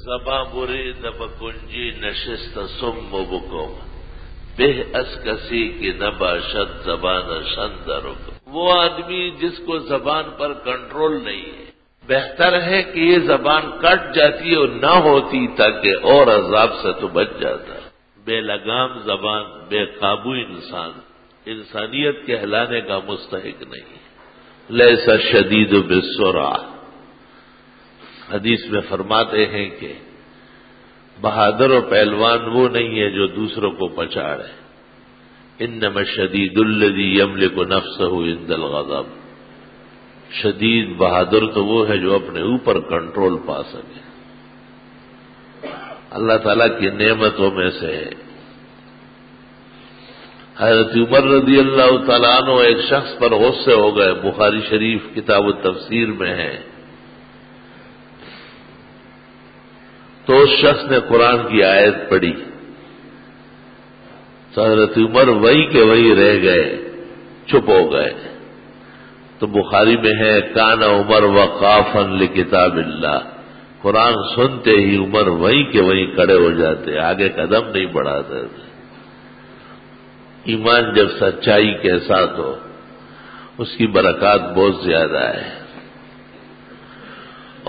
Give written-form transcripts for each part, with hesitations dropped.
زبان برید بکنجی نشست سم و بکم بہ از کسی کی نباشد زبان شندر. وہ آدمی جس کو زبان پر کنٹرول نہیں ہے، بہتر ہے کہ یہ زبان کٹ جاتی اور نہ ہوتی تاکہ اور عذاب سے تو بچ جاتا. بے لگام زبان، بے قابو انسان انسانیت کہلانے کا مستحق نہیں ہے. لیس الشدید بالسرعہ، حدیث میں فرماتے ہیں کہ بہادر و پہلوان وہ نہیں ہے جو دوسروں کو پچاڑے. انما الشدید الذی یملک نفسہ عند الغضب، شدید بہادر تو وہ ہے جو اپنے اوپر کنٹرول پا سکے. اللہ تعالیٰ کی نعمتوں میں سے ہے. حضرت عمر رضی اللہ تعالیٰ عنہ ایک شخص پر غصے ہو گئے، بخاری شریف کتاب التفسیر میں ہے. تو اس شخص نے قرآن کی آیت پڑھی تو حضرت عمر وہی کے وہی رہ گئے، چپ ہو گئے. تو بخاری میں ہے کان عمر وقافا لکتاب اللہ، قرآن سنتے ہی عمر وہی کے وہی کھڑے ہو جاتے، آگے قدم نہیں بڑھاتے. ایمان جب سچائی کے ساتھ ہو اس کی برکات بہت زیادہ ہے،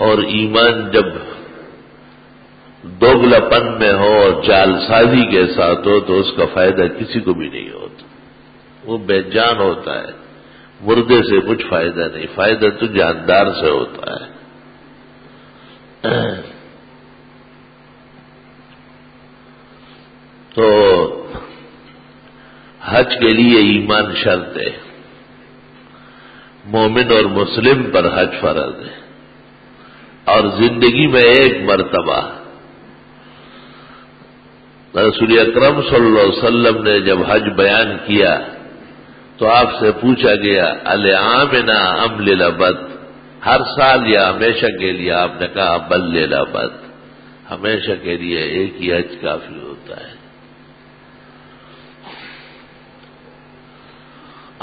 اور ایمان جب دوگلا پن میں ہو اور جال سازی کے ساتھ ہو تو اس کا فائدہ کسی کو بھی نہیں ہوتا. وہ بے جان ہوتا ہے، مردے سے کچھ فائدہ نہیں، فائدہ تو جاندار سے ہوتا ہے. تو حج کے لیے ایمان شرط ہے، مومن اور مسلم پر حج فرض ہے. اور زندگی میں ایک مرتبہ رسول اکرم صلی اللہ علیہ وسلم نے جب حج بیان کیا تو آپ سے پوچھا گیا العامنا ام للابد، ہر سال یا ہمیشہ کے لیے؟ آپ نے کہا بل للابد، ہمیشہ کے لیے ایک ہی حج کافی ہوتا ہے.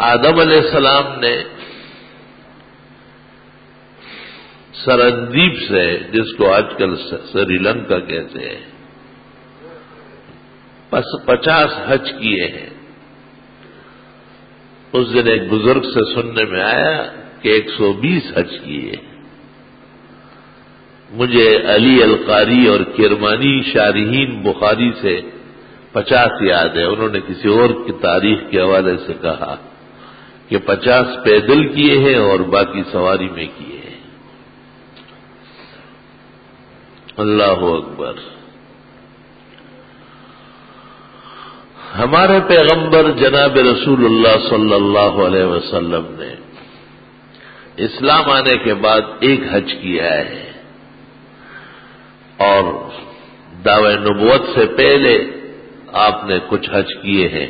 آدم علیہ السلام نے سرندیپ سے، جس کو آج کل سری لنکا کہتے ہیں، 50 حج کیے ہیں. اس دن ایک بزرگ سے سننے میں آیا کہ 120 حج کیے. مجھے علی القاری اور کرمانی شارحین بخاری سے 50 یاد ہے. انہوں نے کسی اور کی تاریخ کے حوالے سے کہا کہ 50 پیدل کیے ہیں اور باقی سواری میں کیے ہیں. اللہ اکبر. ہمارے پیغمبر جناب رسول اللہ صلی اللہ علیہ وسلم نے اسلام آنے کے بعد ایک حج کیا ہے، اور دعوی نبوت سے پہلے آپ نے کچھ حج کیے ہیں.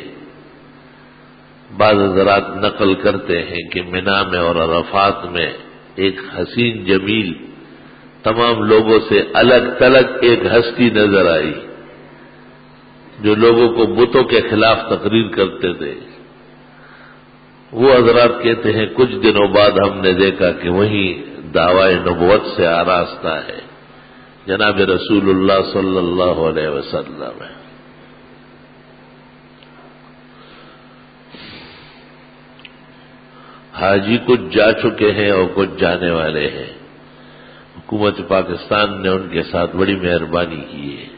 بعض حضرات نقل کرتے ہیں کہ منا میں اور عرفات میں ایک حسین جمیل تمام لوگوں سے الگ تلگ ایک ہستی نظر آئی جو لوگوں کو بتوں کے خلاف تقریر کرتے تھے. وہ حضرات کہتے ہیں کچھ دنوں بعد ہم نے دیکھا کہ وہی دعوی نبوت سے آراستہ ہے جناب رسول اللہ صلی اللہ علیہ وسلم ہے. حاجی کچھ جا چکے ہیں اور کچھ جانے والے ہیں. حکومت پاکستان نے ان کے ساتھ بڑی مہربانی کی ہے.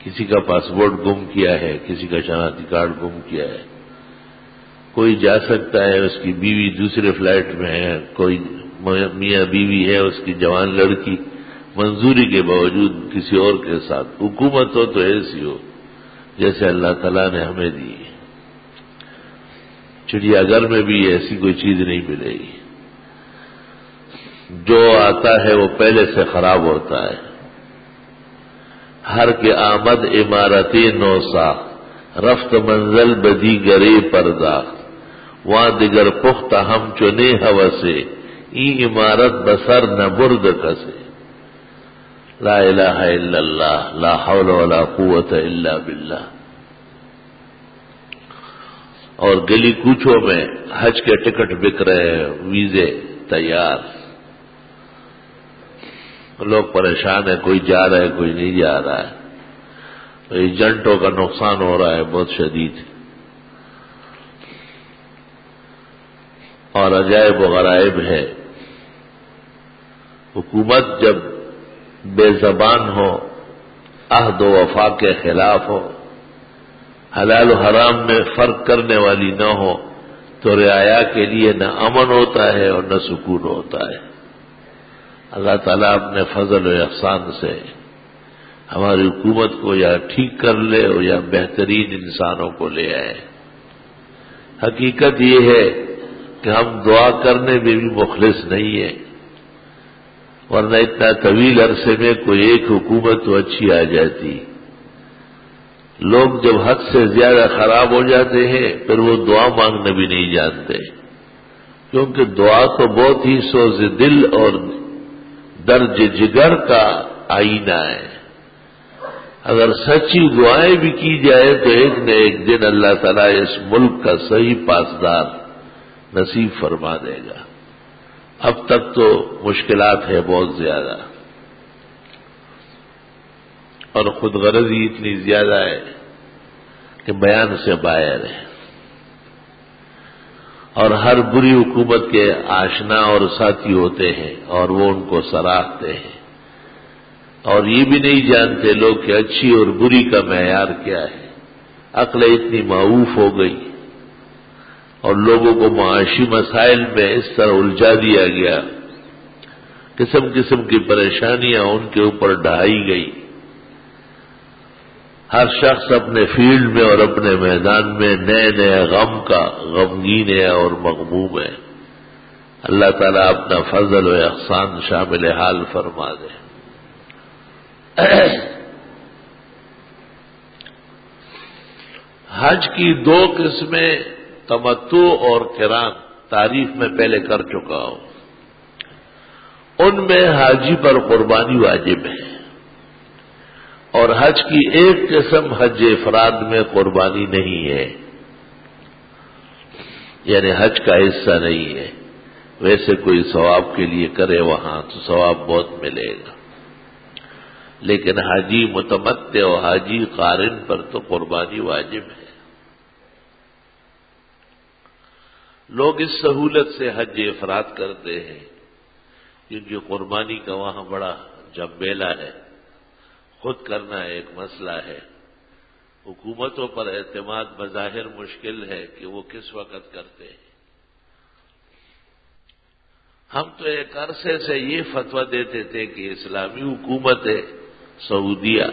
کسی کا پاسپورٹ گم کیا ہے، کسی کا شناختی کارڈ گم کیا ہے. کوئی جا سکتا ہے، اس کی بیوی دوسرے فلائٹ میں ہے، کوئی میاں بیوی ہے، اس کی جوان لڑکی منظوری کے باوجود کسی اور کے ساتھ. حکومت ہو تو ایسی ہو جیسے اللہ تعالیٰ نے ہمیں دی. چڑیا گھر میں بھی ایسی کوئی چیز نہیں ملے گی. جو آتا ہے وہ پہلے سے خراب ہوتا ہے. ہر کے آمد عمارتی نوسا، رفت منزل بدی گرے پردہ، وہاں دیگر پختہ ہم چنے ہوسے، ای عمارت بسر نہ برد کسے. لا الہ الا اللہ، لا حول ولا قوت الا باللہ. اور گلی کوچوں میں حج کے ٹکٹ بک رہے ہیں، ویزے تیار. لوگ پریشان ہیں، کوئی جا رہا ہے کوئی نہیں جا رہا ہے، تو ایجنٹوں کا نقصان ہو رہا ہے بہت شدید، اور عجائب و غرائب ہے۔ حکومت جب بے زبان ہو، عہد و وفا کے خلاف ہو، حلال و حرام میں فرق کرنے والی نہ ہو، تو رعایا کے لیے نہ امن ہوتا ہے اور نہ سکون ہوتا ہے۔ اللہ تعالیٰ اپنے فضل و احسان سے ہماری حکومت کو یا ٹھیک کر لے اور یا بہترین انسانوں کو لے آئے۔ حقیقت یہ ہے کہ ہم دعا کرنے میں بھی مخلص نہیں ہیں، ورنہ اتنا طویل عرصے میں کوئی ایک حکومت تو اچھی آ جاتی۔ لوگ جب حد سے زیادہ خراب ہو جاتے ہیں پھر وہ دعا مانگنا بھی نہیں جانتے، کیونکہ دعا تو بہت ہی سوز دل اور درج جگر کا آئینہ ہے۔ اگر سچی دعائیں بھی کی جائے تو ایک نہ ایک دن اللہ تعالیٰ اس ملک کا صحیح پاسدار نصیب فرما دے گا۔ اب تک تو مشکلات ہے بہت زیادہ، اور خود غرضی اتنی زیادہ ہے کہ بیان سے باہر ہے، اور ہر بری حکومت کے آشنا اور ساتھی ہوتے ہیں اور وہ ان کو سراہتے ہیں، اور یہ بھی نہیں جانتے لوگ کہ اچھی اور بری کا معیار کیا ہے۔ عقل اتنی معوف ہو گئی اور لوگوں کو معاشی مسائل میں اس طرح الجھا دیا گیا، قسم قسم کی پریشانیاں ان کے اوپر ڈھائی گئی۔ ہر شخص اپنے فیلڈ میں اور اپنے میدان میں نئے نئے غم کا غمگین ہے اور مغموم ہے۔ اللہ تعالیٰ اپنا فضل و احسان شامل حال فرما دے۔ حج کی دو قسمیں تمتع اور قران تعریف میں پہلے کر چکا ہوں۔ ان میں حاجی پر قربانی واجب ہے، اور حج کی ایک قسم حج افراد میں قربانی نہیں ہے، یعنی حج کا حصہ نہیں ہے۔ ویسے کوئی ثواب کے لیے کرے وہاں تو ثواب بہت ملے گا، لیکن حاجی متمتع اور حاجی قارن پر تو قربانی واجب ہے۔ لوگ اس سہولت سے حج افراد کرتے ہیں کیونکہ قربانی کا وہاں بڑا جنبیلا ہے، خود کرنا ایک مسئلہ ہے۔ حکومتوں پر اعتماد بظاہر مشکل ہے کہ وہ کس وقت کرتے ہیں۔ ہم تو ایک عرصے سے یہ فتویٰ دیتے تھے کہ اسلامی حکومت ہے سعودیہ،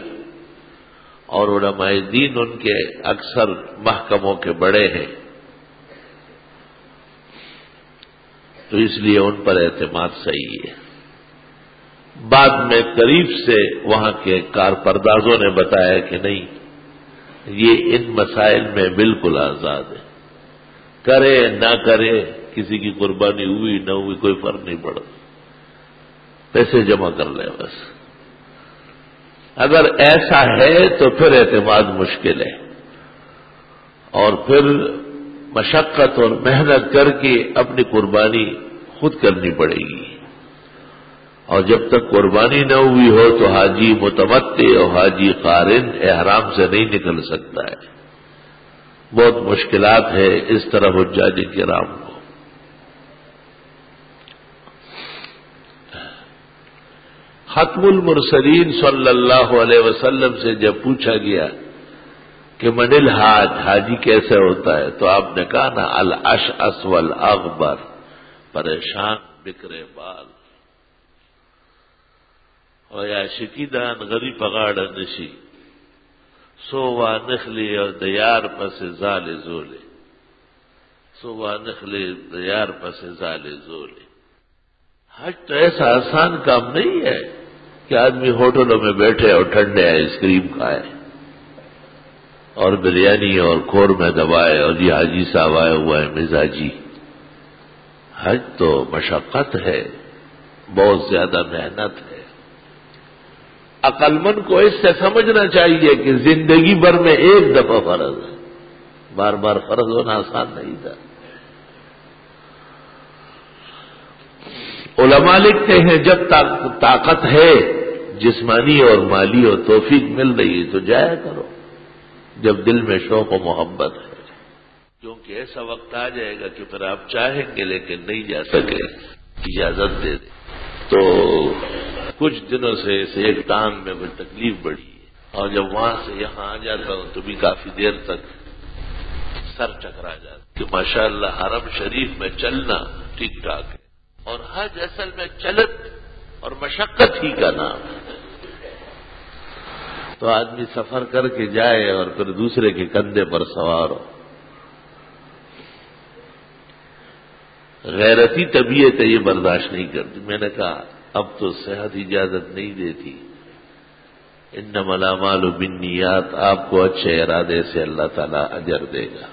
اور علماء دین ان کے اکثر محکموں کے بڑے ہیں، تو اس لیے ان پر اعتماد صحیح ہے۔ بعد میں قریب سے وہاں کے کارپردازوں نے بتایا کہ نہیں، یہ ان مسائل میں بالکل آزاد ہے، کرے نہ کرے، کسی کی قربانی ہوئی نہ ہوئی کوئی فرق نہیں پڑتا، پیسے جمع کر لیں بس۔ اگر ایسا ہے تو پھر اعتماد مشکل ہے، اور پھر مشقت اور محنت کر کے اپنی قربانی خود کرنی پڑے گی، اور جب تک قربانی نہ ہوئی ہو تو حاجی متمتع اور حاجی قارن احرام سے نہیں نکل سکتا ہے۔ بہت مشکلات ہے اس طرح حجاج کرام کو۔ ختم المرسلین صلی اللہ علیہ وسلم سے جب پوچھا گیا کہ من الحاج، حاجی کیسے ہوتا ہے، تو آپ نے کہا نا الاشعث والاغبر، پریشان بکرے بال، اور یا شکیدان غری پگاڑ نشی، سووا نخلی اور دیار پس زال زولے، سووا نخلی دیار پس زال زولے۔ حج تو ایسا آسان کام نہیں ہے کہ آدمی ہوٹلوں میں بیٹھے اور ٹھنڈے آئس کریم کھائے اور بریانی اور قورمے دبائے اور یہ حاجی صاحب آئے ہوا ہے مزاجی۔ حج تو مشقت ہے، بہت زیادہ محنت ہے۔ عقل مند کو اس سے سمجھنا چاہیے کہ زندگی بھر میں ایک دفعہ فرض ہے، بار بار فرض ہونا آسان نہیں تھا۔ علماء لکھتے ہیں جب طاقت ہے جسمانی اور مالی اور توفیق مل رہی ہے تو جایا کرو، جب دل میں شوق و محبت ہے، کیونکہ ایسا وقت آ جائے گا کہ پھر آپ چاہیں گے لیکن نہیں جا سکے، اجازت دے دیں۔ تو کچھ دنوں سے ایک ٹانگ میں کوئی تکلیف بڑھی ہے، اور جب وہاں سے یہاں آ جاتا ہوں تو بھی کافی دیر تک سر چکرا جاتا کہ ماشاءاللہ حرم شریف میں چلنا ٹھیک ٹھاک ہے، اور حج اصل میں چلت اور مشقت ہی کا نام ہے۔ تو آدمی سفر کر کے جائے اور پھر دوسرے کے کندھے پر سوار ہو۔ غیرتی طبیعت یہ برداشت نہیں کرتی۔ میں نے کہا اب تو صحت اجازت نہیں دیتی، انما الاعمال بالنیات، آپ کو اچھے ارادے سے اللہ تعالیٰ اجر دے گا۔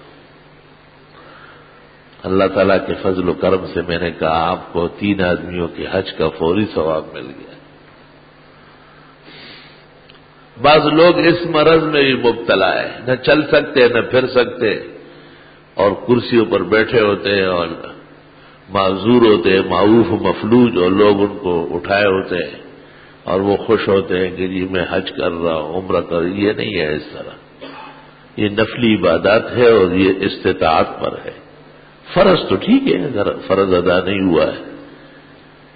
اللہ تعالیٰ کے فضل و کرم سے میں نے کہا آپ کو 3 آدمیوں کے حج کا فوری ثواب مل گیا۔ بعض لوگ اس مرض میں بھی مبتلا ہے، نہ چل سکتے نہ پھر سکتے، اور کرسیوں پر بیٹھے ہوتے ہیں اور معذور ہوتے ہیں، معوف مفلوج، اور لوگ ان کو اٹھائے ہوتے ہیں اور وہ خوش ہوتے ہیں کہ جی میں حج کر رہا ہوں، عمرہ کر رہا ہوں۔ یہ نہیں ہے اس طرح، یہ نفلی عبادات ہے اور یہ استطاعت پر ہے۔ فرض تو ٹھیک ہے، اگر فرض ادا نہیں ہوا ہے،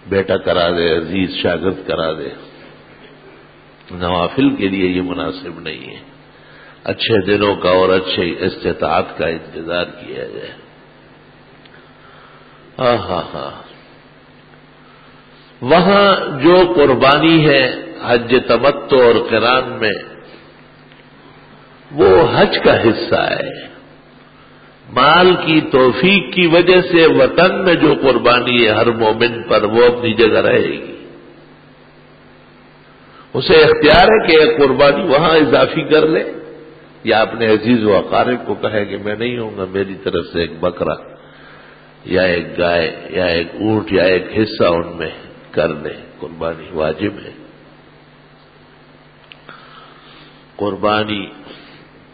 بیٹا کرا دے، عزیز شاگرد کرا دے، نوافل کے لیے یہ مناسب نہیں ہے۔ اچھے دنوں کا اور اچھے استطاعت کا انتظار کیا جائے۔ وہاں جو قربانی ہے حج تمتع اور قران میں، وہ حج کا حصہ ہے۔ مال کی توفیق کی وجہ سے وطن میں جو قربانی ہے ہر مومن پر، وہ اپنی جگہ رہے گی۔ اسے اختیار ہے کہ ایک قربانی وہاں اضافی کر لے، یا اپنے عزیز و اقارب کو کہے کہ میں نہیں ہوں گا، میری طرف سے ایک بکرا یا ایک گائے یا ایک اونٹ یا ایک حصہ ان میں کر لے۔ قربانی واجب ہے۔ قربانی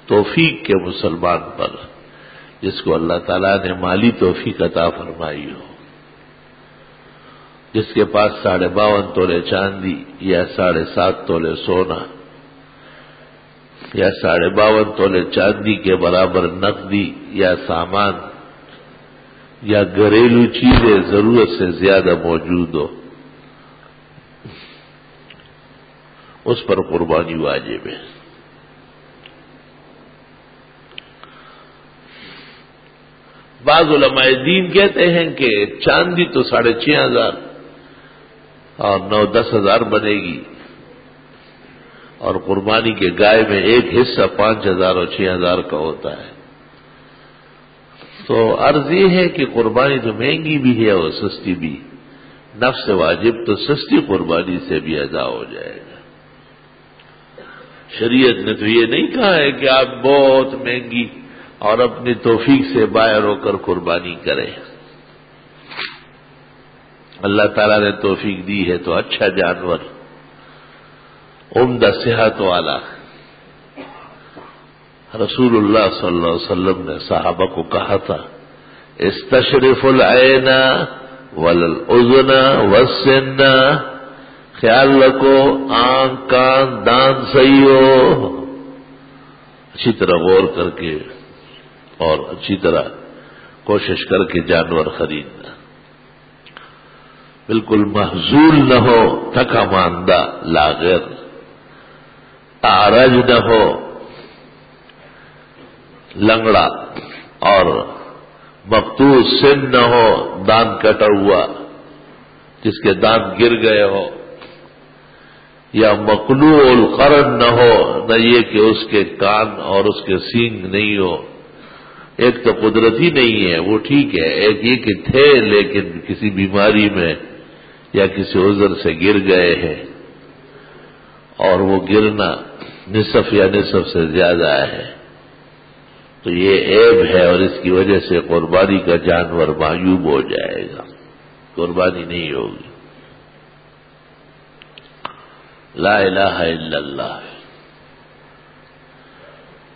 توفیق کے مسلمان پر، جس کو اللہ تعالیٰ نے مالی توفیق عطا فرمائی ہو، جس کے پاس 52.5 تولے چاندی یا 7.5 تولے سونا یا 52.5 تولے چاندی کے برابر نقدی یا سامان یا گھریلو چیزیں ضرورت سے زیادہ موجود ہو، اس پر قربانی واجب ہے۔ بعض علماء دین کہتے ہیں کہ چاندی تو 6,500 اور 9-10 ہزار بنے گی، اور قربانی کے گائے میں ایک حصہ 5,000 اور 6,000 کا ہوتا ہے۔ تو عرض یہ ہے کہ قربانی تو مہنگی بھی ہے اور سستی بھی، نفس واجب تو سستی قربانی سے بھی ادا ہو جائے گا۔ شریعت نے تو یہ نہیں کہا ہے کہ آپ بہت مہنگی اور اپنی توفیق سے باہر ہو کر قربانی کریں۔ اللہ تعالیٰ نے توفیق دی ہے تو اچھا جانور، عمدہ صحت والا۔ رسول اللہ صلی اللہ علیہ وسلم نے صحابہ کو کہا تھا، استشرف العین والاذن والسن، خیال رکھو آنکھ کان دان صحیح ہو، اچھی طرح غور کر کے اور اچھی طرح کوشش کر کے جانور خریدنا، بالکل محزول نہ ہو، تھکا ماندہ لاغر، اعرج نہ ہو، لنگڑا، اور مقطوع سن نہ ہو، دان کٹا ہوا جس کے دانت گر گئے ہو، یا مقلوع القرن نہ ہو، نہ یہ کہ اس کے کان اور اس کے سینگ نہیں ہو۔ ایک تو قدرتی نہیں ہے وہ ٹھیک ہے، ایک یہ کہ تھے لیکن کسی بیماری میں یا کسی عذر سے گر گئے ہیں، اور وہ گرنا نصف یا نصف سے زیادہ ہے، تو یہ عیب ہے، اور اس کی وجہ سے قربانی کا جانور معیوب ہو جائے گا، قربانی نہیں ہوگی۔ لا الہ الا اللہ۔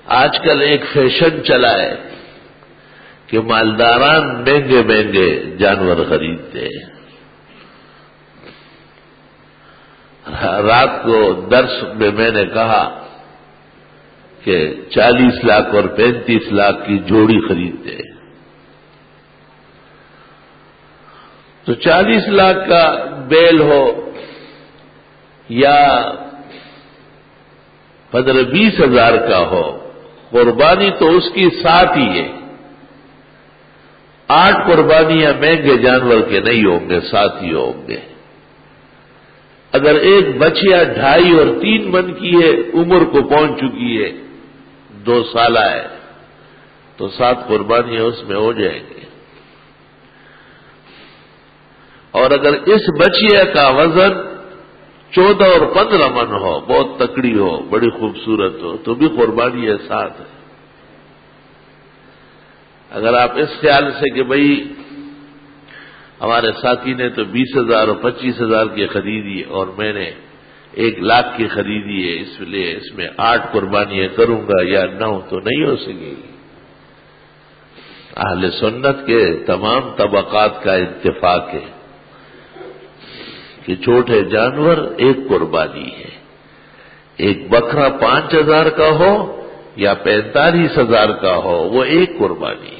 آج کل ایک فیشن چلا ہے کہ مالداران مہنگے مہنگے جانور خریدتے ہیں، رات کو درس میں میں نے کہا کہ 40 لاکھ اور 35 لاکھ کی جوڑی خریدتے ہیں، تو 40 لاکھ کا بیل ہو یا 15-20 ہزار کا ہو، قربانی تو اس کی ساتھ ہی ہے۔ 8 قربانیاں مہنگے جانور کے نہیں ہوں گے، ساتھ ہی ہوں گے۔ اگر ایک بچیا 2.5 اور 3 من کی ہے، عمر کو پہنچ چکی ہے، 2 سالہ ہے، تو 7 قربانیاں اس میں ہو جائیں گے۔ اور اگر اس بچیا کا وزن 14 اور 15 من ہو، بہت تکڑی ہو، بڑی خوبصورت ہو، تو بھی قربانی ہے ساتھ ہے۔ اگر آپ اس خیال سے کہ بھئی ہمارے ساتھی نے تو 20,000 اور 25,000 کی خریدی اور میں نے 1 لاکھ کی خریدی ہے، اس لیے اس میں 8 قربانیاں کروں گا یا 9، تو نہیں ہو سکے گی۔ اہل سنت کے تمام طبقات کا اتفاق ہے کہ چھوٹے جانور 1 قربانی ہے۔ ایک بکرا 5,000 کا ہو یا 45,000 کا ہو، وہ 1 قربانی ہے۔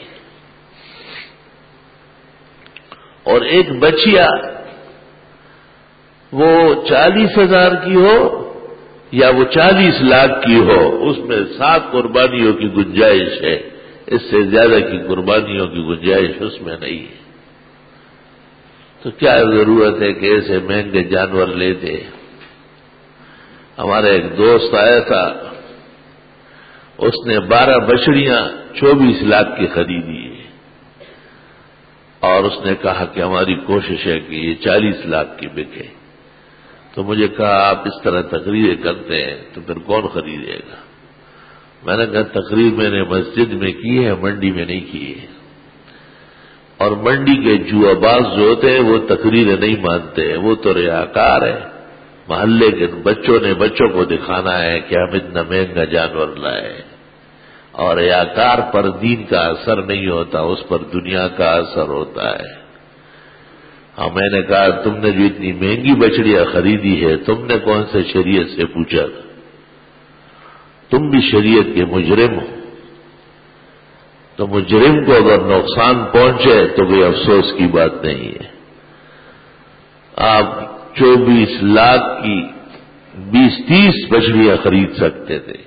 اور ایک بچیا وہ 40,000 کی ہو یا وہ 40 لاکھ کی ہو، اس میں 7 قربانیوں کی گنجائش ہے، اس سے زیادہ کی قربانیوں کی گنجائش اس میں نہیں ہے۔ تو کیا ضرورت ہے کہ ایسے مہنگے جانور لیتے؟ ہمارا ایک دوست آیا تھا، اس نے 12 بچڑیاں 24 لاکھ کی خریدی ہے، اور اس نے کہا کہ ہماری کوشش ہے کہ یہ 40 لاکھ کی بکے۔ تو مجھے کہا آپ اس طرح تقریریں کرتے ہیں تو پھر کون خریدے گا؟ میں نے کہا تقریر میں نے مسجد میں کی ہے، منڈی میں نہیں کی ہے، اور منڈی کے جوا باز جو ہوتے ہیں وہ تقریریں نہیں مانتے ہیں، وہ تو ریاکار ہے۔ محلے کے بچوں کو دکھانا ہے کہ ہم اتنا مہنگا جانور لائے، اور ریاکار پر دین کا اثر نہیں ہوتا، اس پر دنیا کا اثر ہوتا ہے۔ ہاں، میں نے کہا تم نے جو اتنی مہنگی بچڑیاں خریدی ہے، تم نے کون سے شریعت سے پوچھا؟ تم بھی شریعت کے مجرم ہو، تو مجرم کو اگر نقصان پہنچے تو کوئی افسوس کی بات نہیں ہے۔ آپ 24 لاکھ کی 20-30 بچڑیاں خرید سکتے تھے،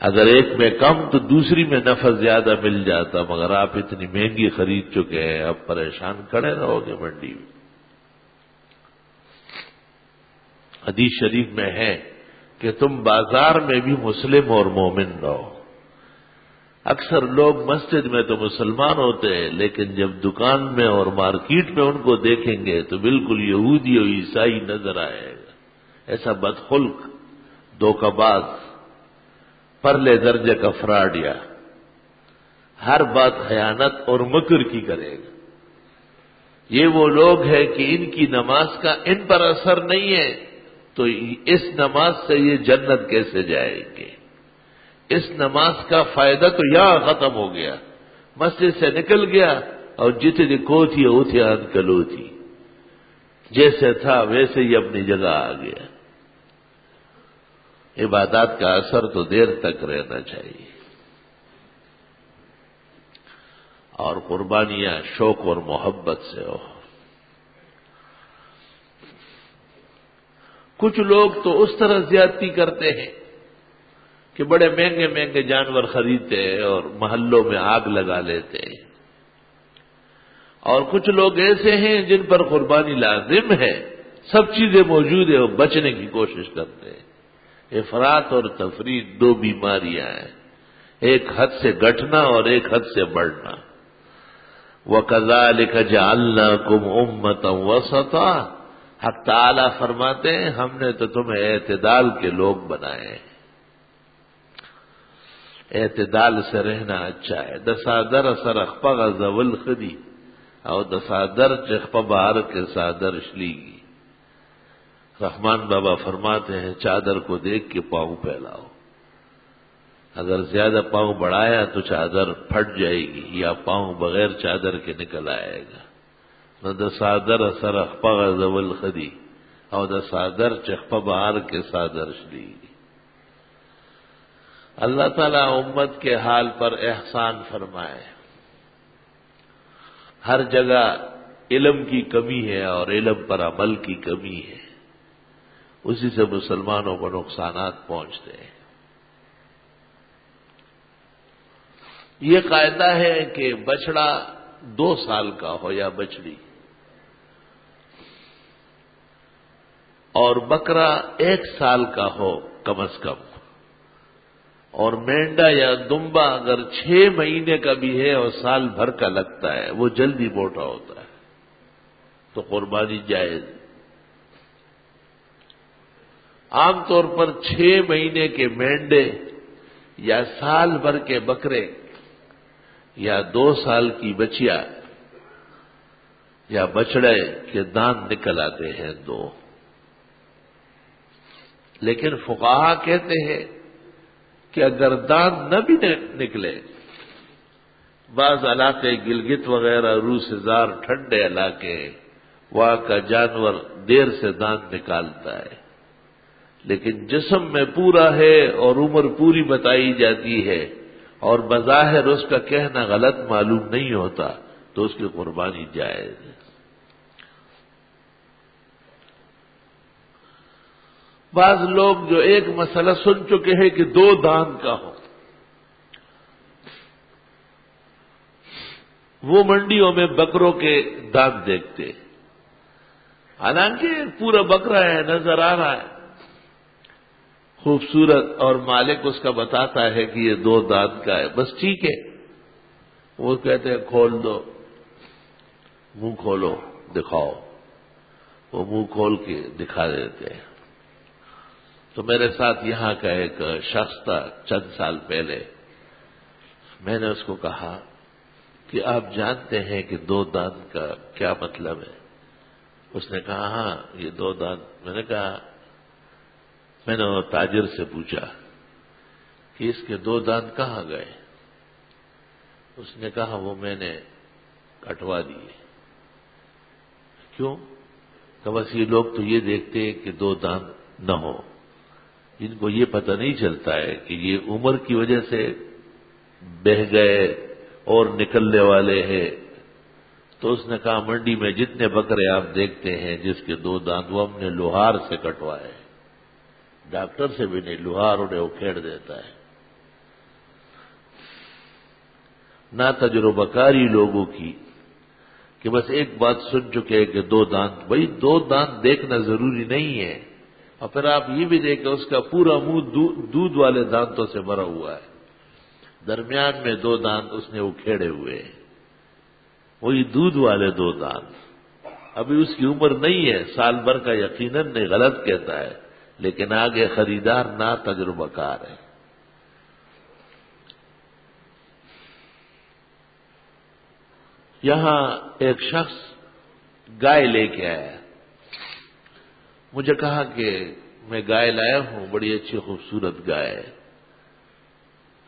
اگر ایک میں کم تو دوسری میں نفع زیادہ مل جاتا، مگر آپ اتنی مہنگی خرید چکے ہیں، اب پریشان کھڑے رہو گے منڈی میں۔ حدیث شریف میں ہے کہ تم بازار میں بھی مسلم اور مومن رہو۔ اکثر لوگ مسجد میں تو مسلمان ہوتے ہیں، لیکن جب دکان میں اور مارکیٹ میں ان کو دیکھیں گے تو بالکل یہودی اور عیسائی نظر آئے گا۔ ایسا بدخلق، دھوکہ باز، پرلے درجے کا فراڈیا، ہر بات خیانت اور مکر کی کرے گا۔ یہ وہ لوگ ہیں کہ ان کی نماز کا ان پر اثر نہیں ہے، تو اس نماز سے یہ جنت کیسے جائیں گے؟ اس نماز کا فائدہ تو یہاں ختم ہو گیا، مسجد سے نکل گیا اور جتنی کوتھی اوتھی انکلوتھی، جیسے تھا ویسے ہی اپنی جگہ آ گیا۔ عبادات کا اثر تو دیر تک رہنا چاہیے، اور قربانیاں شوق اور محبت سے ہو۔ کچھ لوگ تو اس طرح زیادتی کرتے ہیں کہ بڑے مہنگے مہنگے جانور خریدتے ہیں اور محلوں میں آگ لگا لیتے ہیں، اور کچھ لوگ ایسے ہیں جن پر قربانی لازم ہے، سب چیزیں موجود ہیں اور بچنے کی کوشش کرتے ہیں۔ افراط اور تفریط 2 بیماریاں ہیں، ایک حد سے گھٹنا اور ایک حد سے بڑھنا۔ وَكَذَلِكَ جَعَلْنَاكُمْ أُمَّةً وَسَطًا، حق تعالیٰ فرماتے ہیں ہم نے تو تمہیں اعتدال کے لوگ بنائے ہیں۔ اعتدال سے رہنا اچھا ہے۔ دسادر سرخ پغ زول خدی اور دسادر چخ بہار کے سادر شلیگی۔ رحمان بابا فرماتے ہیں چادر کو دیکھ کے پاؤں پھیلاؤ، اگر زیادہ پاؤں بڑھایا تو چادر پھٹ جائے گی یا پاؤں بغیر چادر کے نکل آئے گا۔ نہ دسادر سرخ پغ زول خدی او د صادر چخ بہار کے صادر شلی. اللہ تعالیٰ امت کے حال پر احسان فرمائے. ہر جگہ علم کی کمی ہے اور علم پر عمل کی کمی ہے، اسی سے مسلمانوں کو نقصانات پہنچتے ہیں. یہ قاعدہ ہے کہ بچڑا 2 سال کا ہو یا بچڑی، اور بکرا 1 سال کا ہو کم از کم، اور مینڈا یا دمبا اگر 6 مہینے کا بھی ہے اور سال بھر کا لگتا ہے، وہ جلدی موٹا ہوتا ہے تو قربانی جائز. عام طور پر 6 مہینے کے مینڈے یا سال بھر کے بکرے یا 2 سال کی بچیا یا بچڑے کے دانت نکل آتے ہیں 2. لیکن فقہا کہتے ہیں کہ اگر دانت نہ بھی نکلے، بعض علاقے گلگت وغیرہ روسزار ٹھنڈے علاقے وہاں کا جانور دیر سے دانت نکالتا ہے، لیکن جسم میں پورا ہے اور عمر پوری بتائی جاتی ہے اور بظاہر اس کا کہنا غلط معلوم نہیں ہوتا تو اس کی قربانی جائز ہے. بعض لوگ جو ایک مسئلہ سن چکے ہیں کہ 2 دانت کا ہو، وہ منڈیوں میں بکروں کے دانت دیکھتے، حالانکہ پورا بکرا ہے، نظر آ رہا ہے خوبصورت، اور مالک اس کا بتاتا ہے کہ یہ 2 دانت کا ہے، بس ٹھیک ہے. وہ کہتے ہیں کھول دو، منہ کھولو دکھاؤ، وہ منہ کھول کے دکھا دیتے ہیں. تو میرے ساتھ یہاں کا ایک شخص تھا چند سال پہلے. میں نے اس کو کہا کہ آپ جانتے ہیں کہ 2 دانت کا کیا مطلب ہے؟ اس نے کہا ہاں یہ 2 دانت. میں نے کہا، میں نے تاجر سے پوچھا کہ اس کے 2 دانت کہاں گئے؟ اس نے کہا وہ میں نے کٹوا دیے. کیوں؟ کہ بس یہ لوگ تو یہ دیکھتے ہیں کہ 2 دانت نہ ہو، جن کو یہ پتہ نہیں چلتا ہے کہ یہ عمر کی وجہ سے بہ گئے اور نکلنے والے ہیں. تو اس نے کہا منڈی میں جتنے بکرے آپ دیکھتے ہیں جس کے 2 دانت، وہ ہم نے لوہار سے کٹوائے، ڈاکٹر سے بھی نہیں، لوہار انہیں اکھیڑ دیتا ہے. نہ تجربہ کاری لوگوں کی کہ بس ایک بات سن چکے کہ 2 دانت، بھائی 2 دانت دیکھنا ضروری نہیں ہے. اور پھر آپ یہ بھی دیکھیں اس کا پورا منہ دودھ والے دانتوں سے بھرا ہوا ہے، درمیان میں 2 دانت اس نے اکھیڑے ہوئے ہیں، وہی دودھ والے 2 دانت. ابھی اس کی عمر نہیں ہے، سال بھر کا یقیناً نہیں، غلط کہتا ہے، لیکن آگے خریدار نا تجربہ کار ہے. یہاں ایک شخص گائے لے کے آیا، مجھے کہا کہ میں گائے لایا ہوں، بڑی اچھی خوبصورت گائے ہے،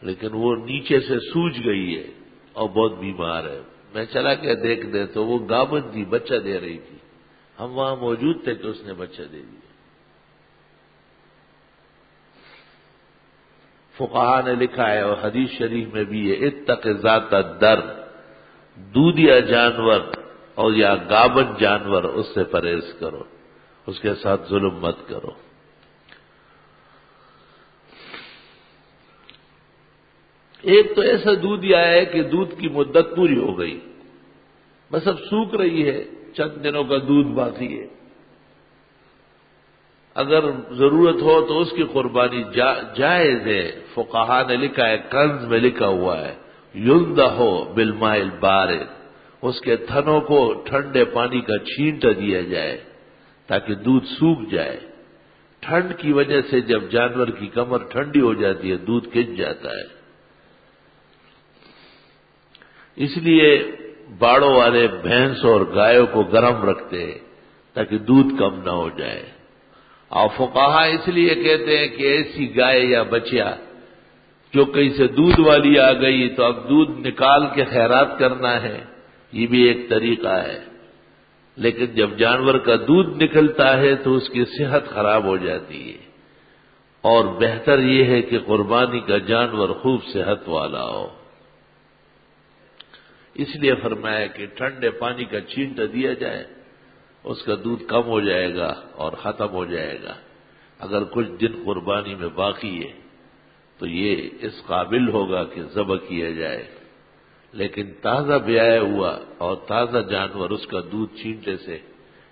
لیکن وہ نیچے سے سوج گئی ہے اور بہت بیمار ہے. میں چلا کے دیکھ دے تو وہ گابن تھی، بچہ دے رہی تھی. ہم وہاں موجود تھے کہ اس نے بچہ دے دیا. فقہا نے لکھا ہے اور حدیث شریف میں بھی ہے، اتق ذات الدر، دودھیا جانور اور یا گابن جانور، اس سے پرہیز کرو، اس کے ساتھ ظلم مت کرو. ایک تو ایسا دودھیا ہے کہ دودھ کی مدت پوری ہو گئی، بس اب سوکھ رہی ہے، چند دنوں کا دودھ باقی ہے. اگر ضرورت ہو تو اس کی قربانی جائز ہے. فقہا نے لکھا ہے، کنز میں لکھا ہوا ہے، یندہ بالماء البارد، اس کے تھنوں کو ٹھنڈے پانی کا چھینٹا دیا جائے تاکہ دودھ سوکھ جائے. ٹھنڈ کی وجہ سے جب جانور کی کمر ٹھنڈی ہو جاتی ہے دودھ کھنچ جاتا ہے، اس لیے باڑوں والے بھینس اور گایوں کو گرم رکھتے ہیں تاکہ دودھ کم نہ ہو جائے. اور فقہا اس لیے کہتے ہیں کہ ایسی گائے یا بچیا جو کہیں سے دودھ والی آ گئی تو اب دودھ نکال کے خیرات کرنا ہے، یہ بھی ایک طریقہ ہے. لیکن جب جانور کا دودھ نکلتا ہے تو اس کی صحت خراب ہو جاتی ہے، اور بہتر یہ ہے کہ قربانی کا جانور خوب صحت والا ہو۔ اس لیے فرمایا کہ ٹھنڈے پانی کا چھینٹا دیا جائے، اس کا دودھ کم ہو جائے گا اور ختم ہو جائے گا۔ اگر کچھ دن قربانی میں باقی ہے تو یہ اس قابل ہوگا کہ ذبح کیا جائے، لیکن تازہ بیایا ہوا اور تازہ جانور اس کا دودھ چھینٹے سے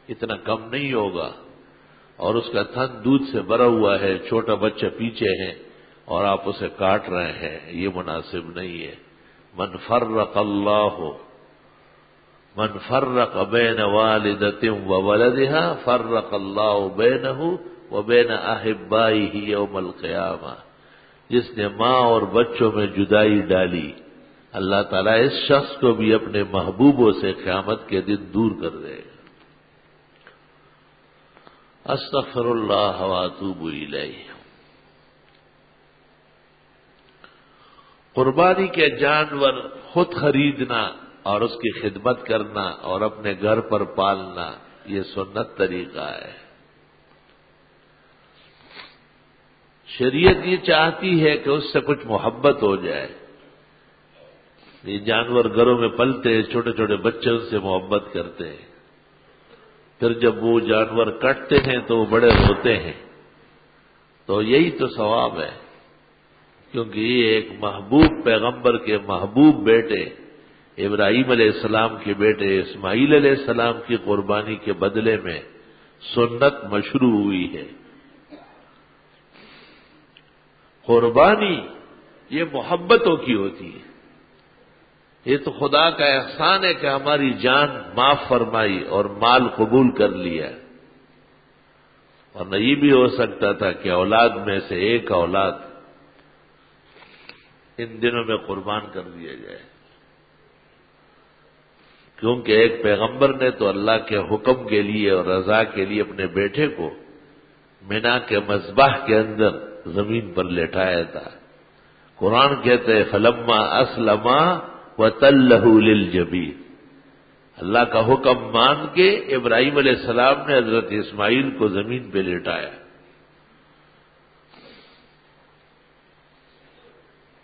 اتنا کم نہیں ہوگا، اور اس کا تھن دودھ سے بھرا ہوا ہے، چھوٹا بچہ پیچھے ہے اور آپ اسے کاٹ رہے ہیں، یہ مناسب نہیں ہے۔ من فرق بین والدۃ وولدها فرق اللہ بینہ وبین احبائہ یوم القیامہ۔ جس نے ماں اور بچوں میں جدائی ڈالی، اللہ تعالیٰ اس شخص کو بھی اپنے محبوبوں سے قیامت کے دن دور کر دے گا۔ استغفر اللہ واتوب الیہ۔ قربانی کے جانور خود خریدنا اور اس کی خدمت کرنا اور اپنے گھر پر پالنا، یہ سنت طریقہ ہے۔ شریعت یہ چاہتی ہے کہ اس سے کچھ محبت ہو جائے۔ یہ جانور گھروں میں پلتے ہیں، چھوٹے چھوٹے بچے ان سے محبت کرتے ہیں، پھر جب وہ جانور کٹتے ہیں تو وہ بڑے روتے ہیں، تو یہی تو ثواب ہے، کیونکہ یہ ایک محبوب پیغمبر کے محبوب بیٹے ابراہیم علیہ السلام کے بیٹے اسماعیل علیہ السلام کی قربانی کے بدلے میں سنت مشروع ہوئی ہے۔ قربانی یہ محبتوں کی ہوتی ہے، یہ تو خدا کا احسان ہے کہ ہماری جان معاف فرمائی اور مال قبول کر لیا، ورنہ یہ بھی ہو سکتا تھا کہ اولاد میں سے ایک اولاد ان دنوں میں قربان کر دیا جائے، کیونکہ ایک پیغمبر نے تو اللہ کے حکم کے لیے اور رضا کے لیے اپنے بیٹے کو مینا کے مذبح کے اندر زمین پر لٹایا تھا۔ قرآن کہتے ہیں فلما اسلما وتلہ للجبین، اللہ کا حکم مان کے ابراہیم علیہ السلام نے حضرت اسماعیل کو زمین پہ لٹایا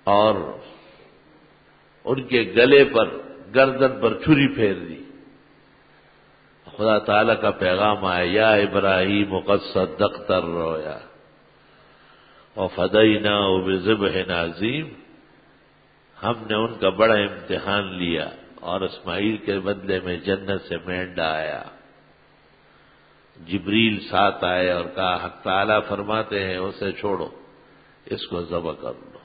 اور ان کے گلے پر گردن پر چھری پھیر دی۔ خدا تعالی کا پیغام آیا یا ابراہیم قد صدقت الرؤیا وفدیناہ بذبح عظیم، ہم نے ان کا بڑا امتحان لیا اور اسماعیل کے بدلے میں جنت سے مینڈا آیا۔ جبریل ساتھ آئے اور کہا حق تعالیٰ فرماتے ہیں اسے چھوڑو، اس کو ذبح کر لو۔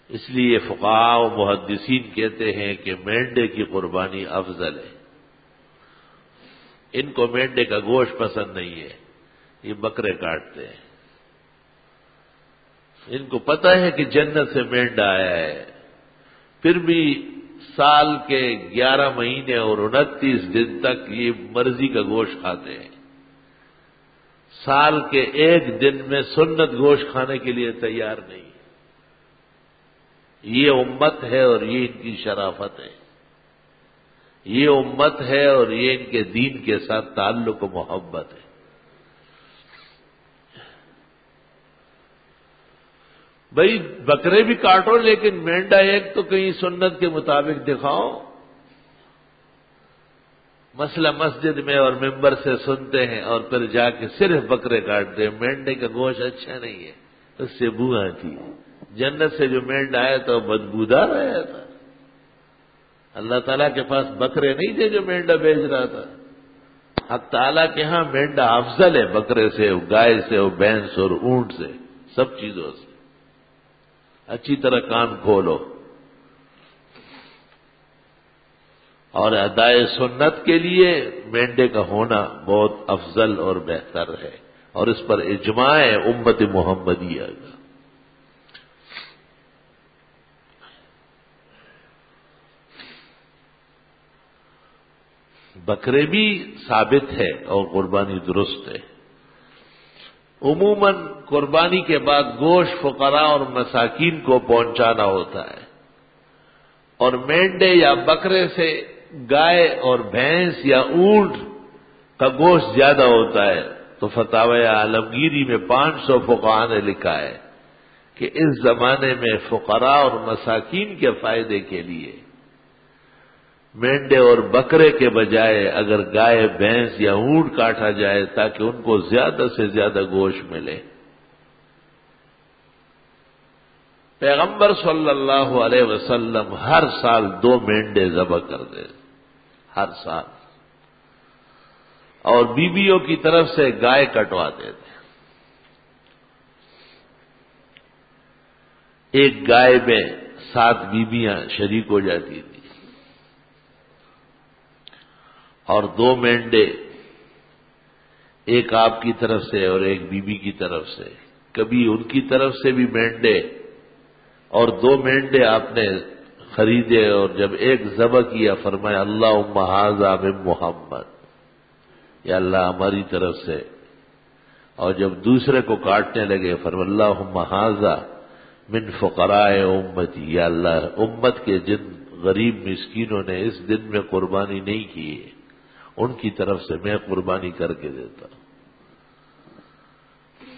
اس لیے فقہاء و محدثین کہتے ہیں کہ مینڈے کی قربانی افضل ہے۔ ان کو مینڈے کا گوشت پسند نہیں ہے، یہ بکرے کاٹتے ہیں۔ ان کو پتہ ہے کہ جنت سے مینڈا آیا ہے، پھر بھی سال کے 11 مہینے اور 29 دن تک یہ مرضی کا گوشت کھاتے ہیں۔ سال کے ایک دن میں سنت گوشت کھانے کے لیے تیار نہیں۔ یہ امت ہے اور یہ ان کی شرافت ہے، یہ امت ہے اور یہ ان کے دین کے ساتھ تعلق و محبت ہے۔ بھئی بکرے بھی کاٹو لیکن مینڈا ایک تو کہیں سنت کے مطابق دکھاؤ۔ مسئلہ مسجد میں اور ممبر سے سنتے ہیں اور پھر جا کے صرف بکرے کاٹتے ہیں، مینڈے کا گوشت اچھا نہیں ہے، اس سے بو آتی ہے۔ جنت سے جو مینڈا آیا تو بدبودار آیا تھا۔ اللہ تعالیٰ کے پاس بکرے نہیں تھے جو مینڈا بیچ رہا تھا۔ حق تعالیٰ کے ہاں مینڈا افضل ہے بکرے سے، گائے سے، بھینس اور اونٹ سے، سب چیزوں سے۔ اچھی طرح کان کھولو اور ادائے سنت کے لیے مینڈے کا ہونا بہت افضل اور بہتر ہے، اور اس پر اجماع ہے امت محمدیہ کا۔ بکرے بھی ثابت ہے اور قربانی درست ہے۔ عموماً قربانی کے بعد گوشت فقراء اور مساکین کو پہنچانا ہوتا ہے، اور مینڈے یا بکرے سے گائے اور بھینس یا اونٹ کا گوشت زیادہ ہوتا ہے، تو فتاوی عالمگیری میں 500 فقہاء نے لکھا ہے کہ اس زمانے میں فقراء اور مساکین کے فائدے کے لیے مینڈے اور بکرے کے بجائے اگر گائے بھینس یا اونٹ کاٹا جائے تاکہ ان کو زیادہ سے زیادہ گوشت ملے۔ پیغمبر صلی اللہ علیہ وسلم ہر سال 2 مینڈے ذبح کرتے، ہر سال، اور بیویوں کی طرف سے گائے کٹواتے تھے۔ ایک گائے میں 7 بیویاں شریک ہو جاتی تھی، اور 2 مینڈے، ایک آپ کی طرف سے اور ایک بیوی کی طرف سے۔ کبھی ان کی طرف سے بھی مینڈے اور 2 مینڈے آپ نے خریدے، اور جب ایک ذبح کیا فرمایا اللہم ھذا من محمد، یا اللہ ہماری طرف سے، اور جب دوسرے کو کاٹنے لگے فرمایا اللہم ھذا من فقراء امتی، یا اللہ امت کے جن غریب مسکینوں نے اس دن میں قربانی نہیں کی ہے ان کی طرف سے میں قربانی کر کے دیتا ہوں۔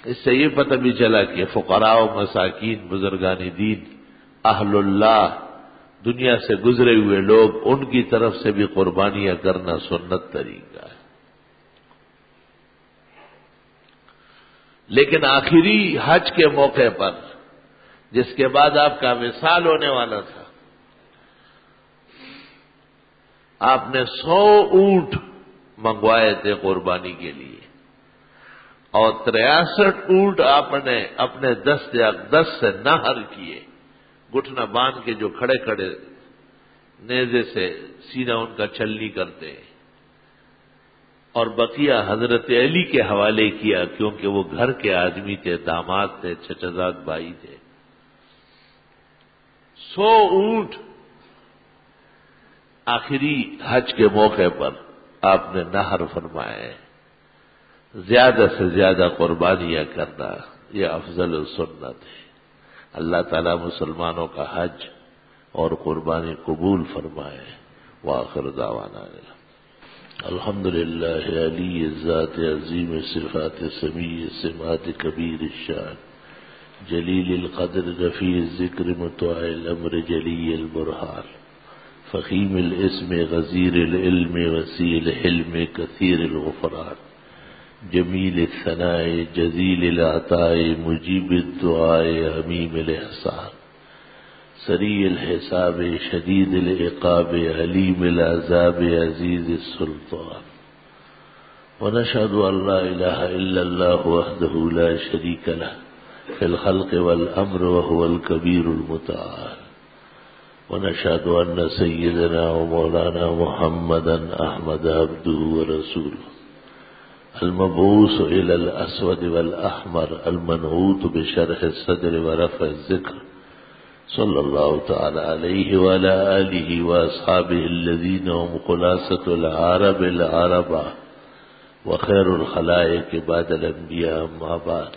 اس سے یہ پتہ بھی چلا کہ فقراء و مساکین، بزرگان دین، اہل اللہ، دنیا سے گزرے ہوئے لوگ، ان کی طرف سے بھی قربانیاں کرنا سنت طریقہ ہے۔ لیکن آخری حج کے موقع پر، جس کے بعد آپ کا وصال ہونے والا تھا، آپ نے 100 اونٹ منگوائے تھے قربانی کے لیے، اور 63 اونٹ آپ نے اپنے دست سے نہر کیے، گھٹنا باندھ کے جو کھڑے کھڑے نیزے سے سینہ ان کا چھلنی کرتے، اور بقیہ حضرت علی کے حوالے کیا کیونکہ وہ گھر کے آدمی تھے، داماد تھے، چچزاد بھائی تھے۔ 100 اونٹ آخری حج کے موقع پر آپ نے نہر فرمائے۔ زیادہ سے زیادہ قربانیاں کرنا یہ افضل سنت ہے۔ اللہ تعالیٰ مسلمانوں کا حج اور قربانی قبول فرمائے۔ وآخر دعوانا الحمد للہ علی الذات عظیم صفات سمیع سمات کبیر الشان جلیل القدر رفیع الذکر مطاع الامر جلی البرہان فخیم الاسم غزیر العلم وسیع الحلم کثیر الغفران جمیل الثناء جزیل العطاء مجیب الدعاء عمیم الاحسان سریع الحساب شدید العقاب علیم العذاب عزیز السلطان ونشهد ان لا اله الا الله وحده لا شريك له في الخلق والامر وهو الكبير المتعال ونشهد ان سيدنا ومولانا محمدا احمد عبده ورسوله المبعوث الى الاسود والاحمر المنعوت بشرح الصدر ورفع الذكر صلی اللہ تعالی علیہ وعلی آلہ واصحابہ الذین هم خلاصة العرب العربہ وخیر الخلائق بعد الانبیاء اما بعد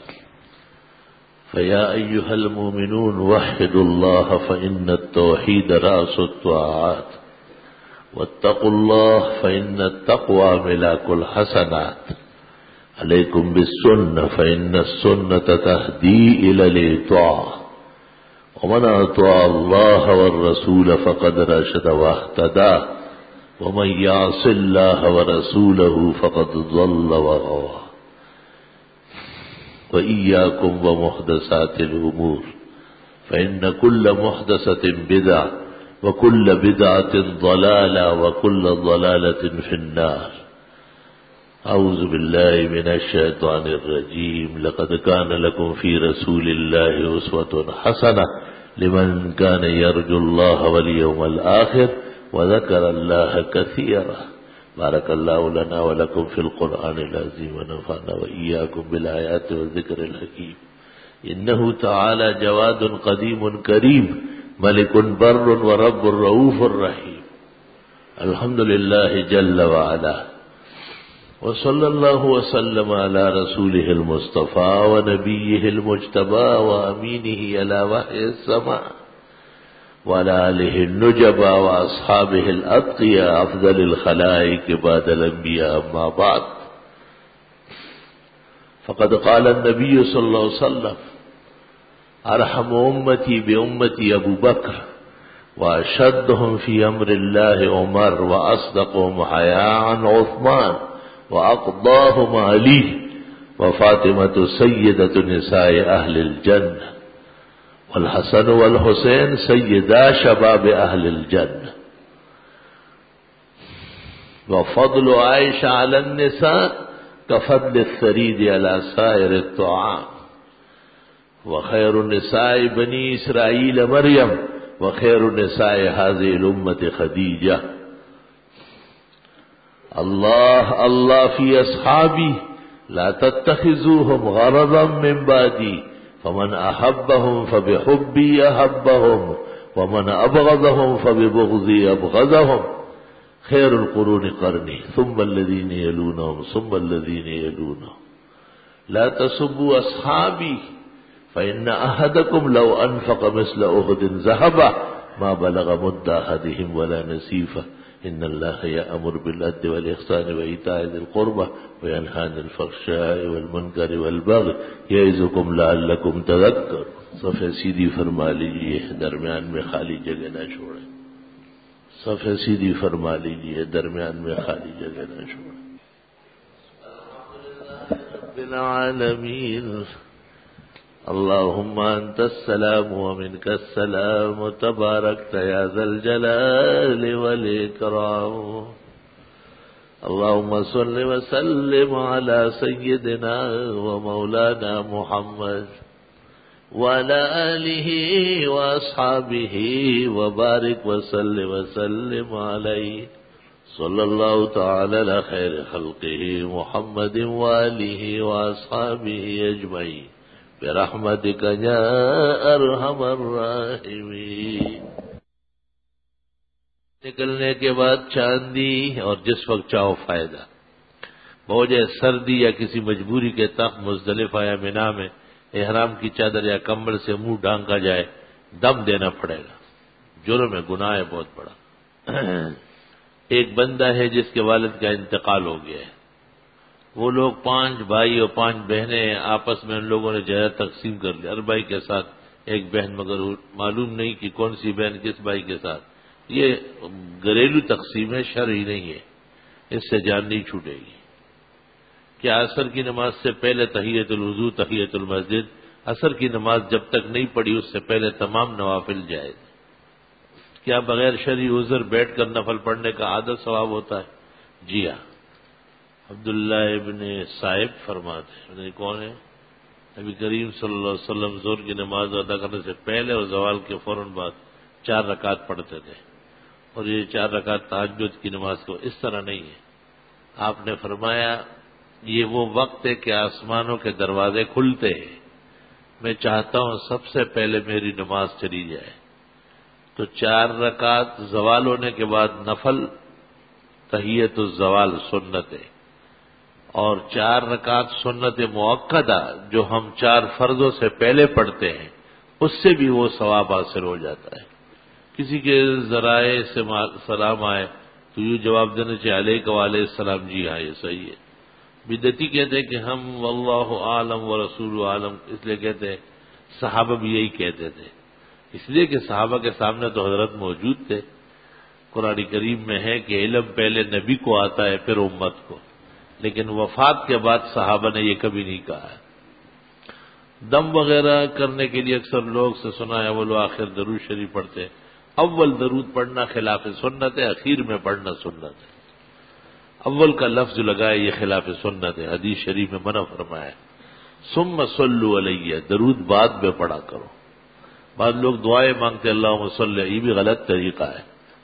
فیا ایہا المؤمنون وحدوا اللہ فإن التوحید رأس الطاعات واتقوا اللہ فإن التقوى ملاک الحسنات علیکم بالسنة فإن السنة تهدی إلى الإطاعة ومن اطاع الله والرسول فقد رشد واهتدى ومن يعص الله ورسوله فقد ضل وغوى وإياكم ومحدثات الأمور فإن كل محدثة بدعة وكل بدعة ضلالة وكل ضلالة في النار أعوذ بالله من الشيطان الرجيم لقد كان لكم في رسول الله أسوة حسنة لمن كان يرجو الله واليوم الآخر وذكر الله كثيرا بارك الله لنا ولكم في القرآن العظيم ونفعنا وإياكم بالآيات والذكر الحكيم إنه تعالى جواد قديم كريم ملك بر ورب رؤوف رحيم الحمد لله جل وعلا وصلى الله وسلم على رسوله المصطفى ونبيه المجتبى وأمينه على وحي السماء وعلى آله النجبا وأصحابه الأتقياء أفضل الخلائق بعد الأنبياء أما بعد فقد قال النبي صلى الله عليه وسلم أرحم أمتي بأمتي أبو بكر وأشدهم في أمر الله عمر وأصدقهم حياء عثمان وأقضاهم علي وفاطمة سيدة نساء أهل الجنة والحسن والحسين سيدا شباب أهل الجنة وفضل عائشة على النساء كفضل الثريد على سائر الطعام وخير نساء بني إسرائيل مريم وخير نساء هذه الأمة خديجة الله الله في أصحابي لا تتخذوهم غرضا من بعدي فمن أحبهم فبحبي أحبهم ومن أبغضهم فببغضي أبغضهم خير القرون قرني ثم الذين يلونهم ثم الذين يلونهم لا تسبوا أصحابي فإن أحدكم لو أنفق مثل أحد ذهبا ما بلغ مد أحدهم ولا نصيفه إن الله يأمر بالعدل والإحسان وإيتاء ذي القربى وينهى عن الفحشاء والمنكر والبغي يعظكم لعلكم تذكرون. صفحہ سیدھی فرما لیجیے، درمیان میں خالی جگہ نہ چھوڑیں. صفحہ سیدھی فرما لیجیے، درمیان میں خالی جگہ نہ چھوڑیں. رب العالمین اللهم أنت السلام ومنك السلام تباركت يا ذا الجلال والإكرام. اللهم صل وسلم على سيدنا ومولانا محمد وعلى آله وأصحابه وبارك وسلم عليه صلى الله تعالى على خير خلقه محمد وآله وأصحابه أجمعين برحمتک یا ارحم الراحمین. نکلنے کے بعد چاندی اور جس وقت چاہو فائدہ. بوجھے سردی یا کسی مجبوری کے تحت مزدلفہ یا منا میں احرام کی چادر یا کمبل سے منہ ڈھانکا جائے دم دینا پڑے گا. جرم ہے، گناہ ہے بہت بڑا. ایک بندہ ہے جس کے والد کا انتقال ہو گیا ہے. وہ لوگ 5 بھائی اور 5 بہنیں آپس میں ان لوگوں نے جائیداد تقسیم کر لی. ہر بھائی کے ساتھ ایک بہن، مگر معلوم نہیں کہ کون سی بہن کس بھائی کے ساتھ. یہ گھریلو تقسیم ہے، شرعی نہیں ہے. اس سے جان نہیں چھوٹے گی. کیا عصر کی نماز سے پہلے تحیۃ الوضو، تحیۃ المسجد، عصر کی نماز جب تک نہیں پڑھی اس سے پہلے تمام نوافل جائز؟ کیا بغیر شرعی عذر بیٹھ کر نفل پڑھنے کا عادت ثواب ہوتا ہے؟ جی ہاں. عبداللہ ابن صائب فرماتے ہیں، کون ہے؟ نبی کریم صلی اللہ علیہ وسلم ظہر کی نماز ادا کرنے سے پہلے اور زوال کے فوراً بعد 4 رکعت پڑھتے تھے. اور یہ 4 رکعت تہجد کی نماز کو اس طرح نہیں ہے. آپ نے فرمایا یہ وہ وقت ہے کہ آسمانوں کے دروازے کھلتے ہیں. میں چاہتا ہوں سب سے پہلے میری نماز چلی جائے. تو 4 رکعت زوال ہونے کے بعد نفل تحیۃ الزوال سنت ہے، اور 4 رکعت سنت مؤکدہ جو ہم 4 فرضوں سے پہلے پڑھتے ہیں اس سے بھی وہ ثواب حاصل ہو جاتا ہے. کسی کے ذرائع سے سلام آئے تو یہ جواب دینا چاہیے علیک وعلیہ السلام. جی ہاں یہ صحیح ہے. بدعتی کہتے ہیں کہ ہم واللہ عالم ورسول عالم، اس لیے کہتے ہیں. صحابہ بھی یہی کہتے تھے، اس لیے کہ صحابہ کے سامنے تو حضرت موجود تھے. قرآن کریم میں ہے کہ علم پہلے نبی کو آتا ہے پھر امت کو، لیکن وفات کے بعد صحابہ نے یہ کبھی نہیں کہا ہے. دم وغیرہ کرنے کے لیے اکثر لوگ سے سنا ہے اول و آخر درود شریف پڑھتے ہیں. اول درود پڑھنا خلاف سنت ہے، اخیر میں پڑھنا سنت ہے. اول کا لفظ لگائے یہ خلاف سنت ہے. حدیث شریف میں منع فرمایا ہے ثم صلوا علیہ، درود بعد میں پڑھا کرو. بعض لوگ دعائیں مانگتے اللہم صلی، یہ بھی غلط طریقہ ہے.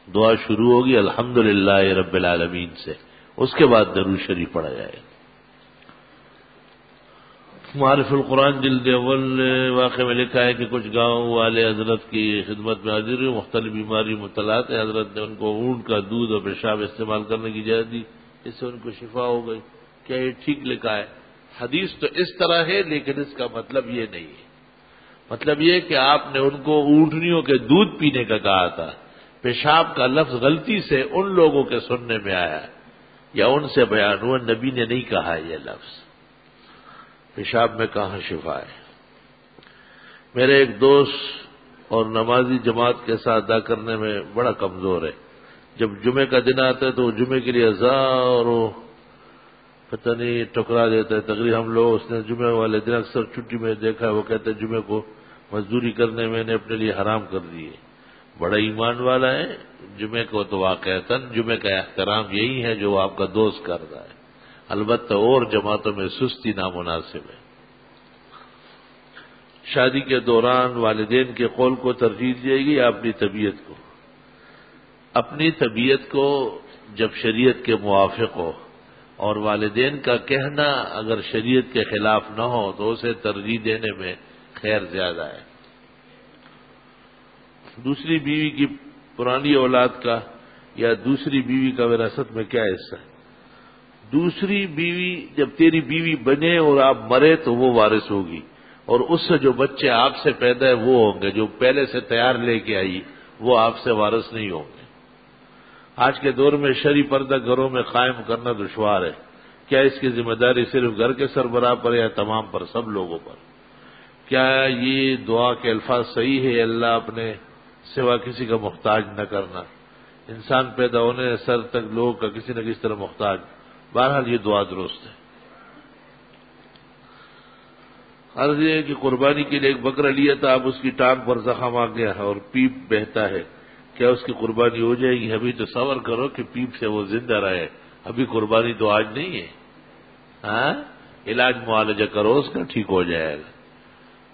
دعا شروع ہوگی الحمدللہ رب العالمین سے، اس کے بعد درود شریف پڑھا جائے. معارف القرآن جلد اول واقعے میں لکھا ہے کہ کچھ گاؤں والے حضرت کی خدمت میں حاضر ہوئے. مختلف بیماری مبتلا تھے. حضرت نے ان کو اونٹ کا دودھ اور پیشاب استعمال کرنے کی اجازت دی، اس سے ان کو شفا ہو گئی. کیا یہ ٹھیک لکھا ہے؟ حدیث تو اس طرح ہے لیکن اس کا مطلب یہ نہیں ہے. مطلب یہ کہ آپ نے ان کو اونٹنیوں کے دودھ پینے کا کہا تھا. پیشاب کا لفظ غلطی سے ان لوگوں کے سننے میں آیا یا ان سے بیان ہوا، نبی نے نہیں کہا یہ لفظ. پیشاب میں کہاں شفا ہے؟ میرے ایک دوست اور نمازی جماعت کے ساتھ ادا کرنے میں بڑا کمزور ہے. جب جمعے کا دن آتا ہے تو جمعے کے لیے ہزاروں پتہ نہیں ٹکرا دیتا ہے. تقریباً ہم لوگ اس نے جمعے والے دن اکثر چھٹی میں دیکھا ہے، وہ کہتے ہیں جمعے کو مزدوری کرنے میں نے اپنے لیے حرام کر دی ہے. بڑا ایمان والا ہے. جمعے کو تو واقعتاً جمعے کا احترام یہی ہے جو آپ کا دوست کرتا ہے. البتہ اور جماعتوں میں سستی نامناسب ہے. شادی کے دوران والدین کے قول کو ترجیح دے گی یا اپنی طبیعت کو؟ اپنی طبیعت کو جب شریعت کے موافق ہو، اور والدین کا کہنا اگر شریعت کے خلاف نہ ہو تو اسے ترجیح دینے میں خیر زیادہ ہے. دوسری بیوی کی پرانی اولاد کا یا دوسری بیوی کا وراثت میں کیا حصہ ہے؟ دوسری بیوی جب تیری بیوی بنے اور آپ مرے تو وہ وارث ہوگی، اور اس سے جو بچے آپ سے پیدا ہے وہ ہوں گے. جو پہلے سے تیار لے کے آئی وہ آپ سے وارث نہیں ہوں گے. آج کے دور میں شرعی پردہ گھروں میں قائم کرنا دشوار ہے. کیا اس کی ذمہ داری صرف گھر کے سربراہ پر یا تمام پر، سب لوگوں پر؟ کیا یہ دعا کے الفاظ صحیح ہے؟ اللہ اپنے سوا کسی کا محتاج نہ کرنا. انسان پیدا ہونے سر تک لوگوں کا کسی نہ کسی طرح محتاج. بہرحال یہ دعا درست ہے. عرض یہ کہ قربانی کے لیے ایک بکرا لیا تھا، اب اس کی ٹانگ پر زخم آ گیا اور پیپ بہتا ہے، کیا اس کی قربانی ہو جائے گی؟ ابھی تو صبر کرو کہ پیپ سے وہ زندہ رہے. ابھی قربانی تو آج نہیں ہے. ہاں، علاج معالجہ کرو اس کا، ٹھیک ہو جائے گا.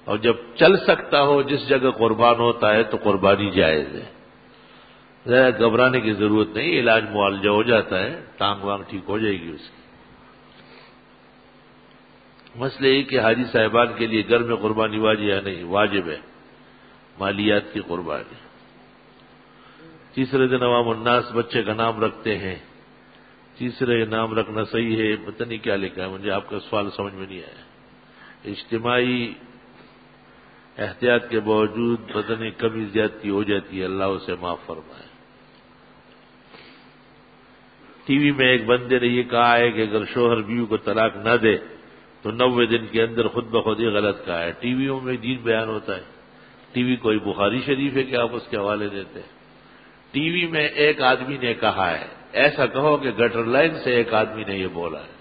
اور جب چل سکتا ہو جس جگہ قربان ہوتا ہے تو قربانی جائز ہے. ذرا گھبرانے کی ضرورت نہیں، علاج معالجہ ہو جاتا ہے، ٹانگ وانگ ٹھیک ہو جائے گی اس کی. مسئلہ یہ کہ حاجی صاحبان کے لیے گھر میں قربانی واجب یا نہیں؟ واجب ہے، مالیات کی قربانی. تیسرے دن عوام الناس بچے کا نام رکھتے ہیں. تیسرے نام رکھنا صحیح ہے؟ پتہ نہیں کیا لکھا ہے، مجھے آپ کا سوال سمجھ میں نہیں آیا. اجتماعی احتیاط کے باوجود پتہ نہیں کمی زیادتی ہو جاتی ہے، اللہ اسے معاف فرمائے. ٹی وی میں ایک بندے نے یہ کہا ہے کہ اگر شوہر بیوی کو طلاق نہ دے تو 90 دن کے اندر خود بخود ہی غلط کہا ہے. ٹی ویوں میں دین بیان ہوتا ہے. ٹی وی کوئی بخاری شریف ہے کہ آپ اس کے حوالے دیتے ہیں؟ ٹی وی میں ایک آدمی نے کہا ہے، ایسا کہو کہ گٹر لائن سے ایک آدمی نے یہ بولا ہے.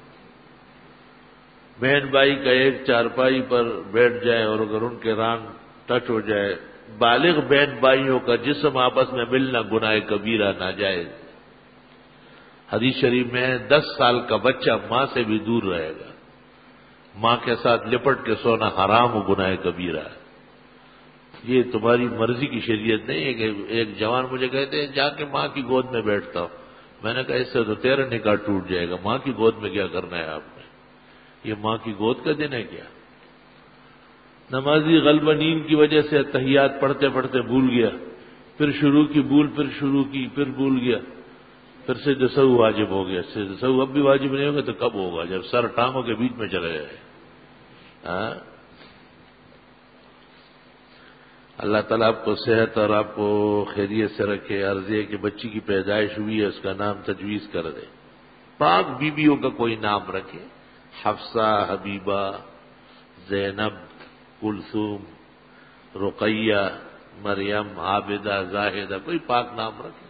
بہن بھائی کا ایک چارپائی پر بیٹھ جائے اور اگر ان کے رانگ ٹچ ہو جائے، بالغ بہن بھائیوں کا جسم آپس میں ملنا گناہ کبیرہ ناجائز. حدیث شریف میں 10 سال کا بچہ ماں سے بھی دور رہے گا. ماں کے ساتھ لپٹ کے سونا حرام و گناہ کبیرہ ہے. یہ تمہاری مرضی کی شریعت نہیں ہے. کہ ایک جوان مجھے کہتے ہیں جا کے ماں کی گود میں بیٹھتا ہوں. میں نے کہا اس سے تو تیرا نکاح ٹوٹ جائے گا. ماں کی گود میں کیا کرنا ہے آپ نے؟ یہ ماں کی گود کا دن ہے کیا؟ نمازی غلبہ نیند کی وجہ سے تحیات پڑھتے پڑھتے بھول گیا، پھر شروع کی پھر بھول گیا، پھر سجدہ سہو واجب ہو گیا. سجدہ سہو اب بھی واجب نہیں ہوگا تو کب ہوگا؟ جب سر ٹانگوں کے بیچ میں چلے جائے. اللہ تعالیٰ آپ کو صحت اور آپ کو خیریت سے رکھے. عرض ہے کہ بچی کی پیدائش ہوئی ہے، اس کا نام تجویز کر دے. پاک بیویوں کا کوئی نام رکھے، حفصہ، حبیبہ، زینب، کلثوم، رقیہ، مریم، عابدہ، زاہدہ، کوئی پاک نام رکھے.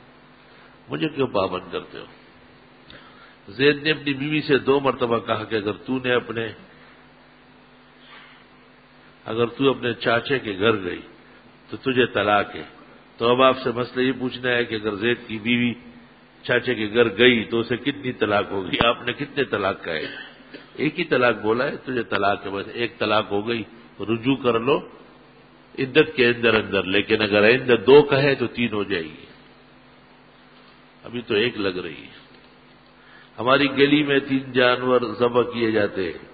مجھے کیوں پابند کرتے ہو؟ زید نے اپنی بیوی سے 2 مرتبہ کہا کہ اگر تو اپنے چاچے کے گھر گئی تو تجھے طلاق ہے. تو اب آپ سے مسئلہ یہ پوچھنا ہے کہ اگر زید کی بیوی چاچے کے گھر گئی تو اسے کتنی طلاق ہوگی؟ آپ نے کتنے طلاق کہے؟ ایک ہی طلاق بولا ہے، تجھے طلاق ہے، بس ایک طلاق ہو گئی. رجوع کر لو عدت کے اندر. لیکن اگر آئندہ 2 کہے تو 3 ہو جائے گی. ابھی تو 1 لگ رہی ہے. ہماری گلی میں 3 جانور ذبح کیے جاتے ہیں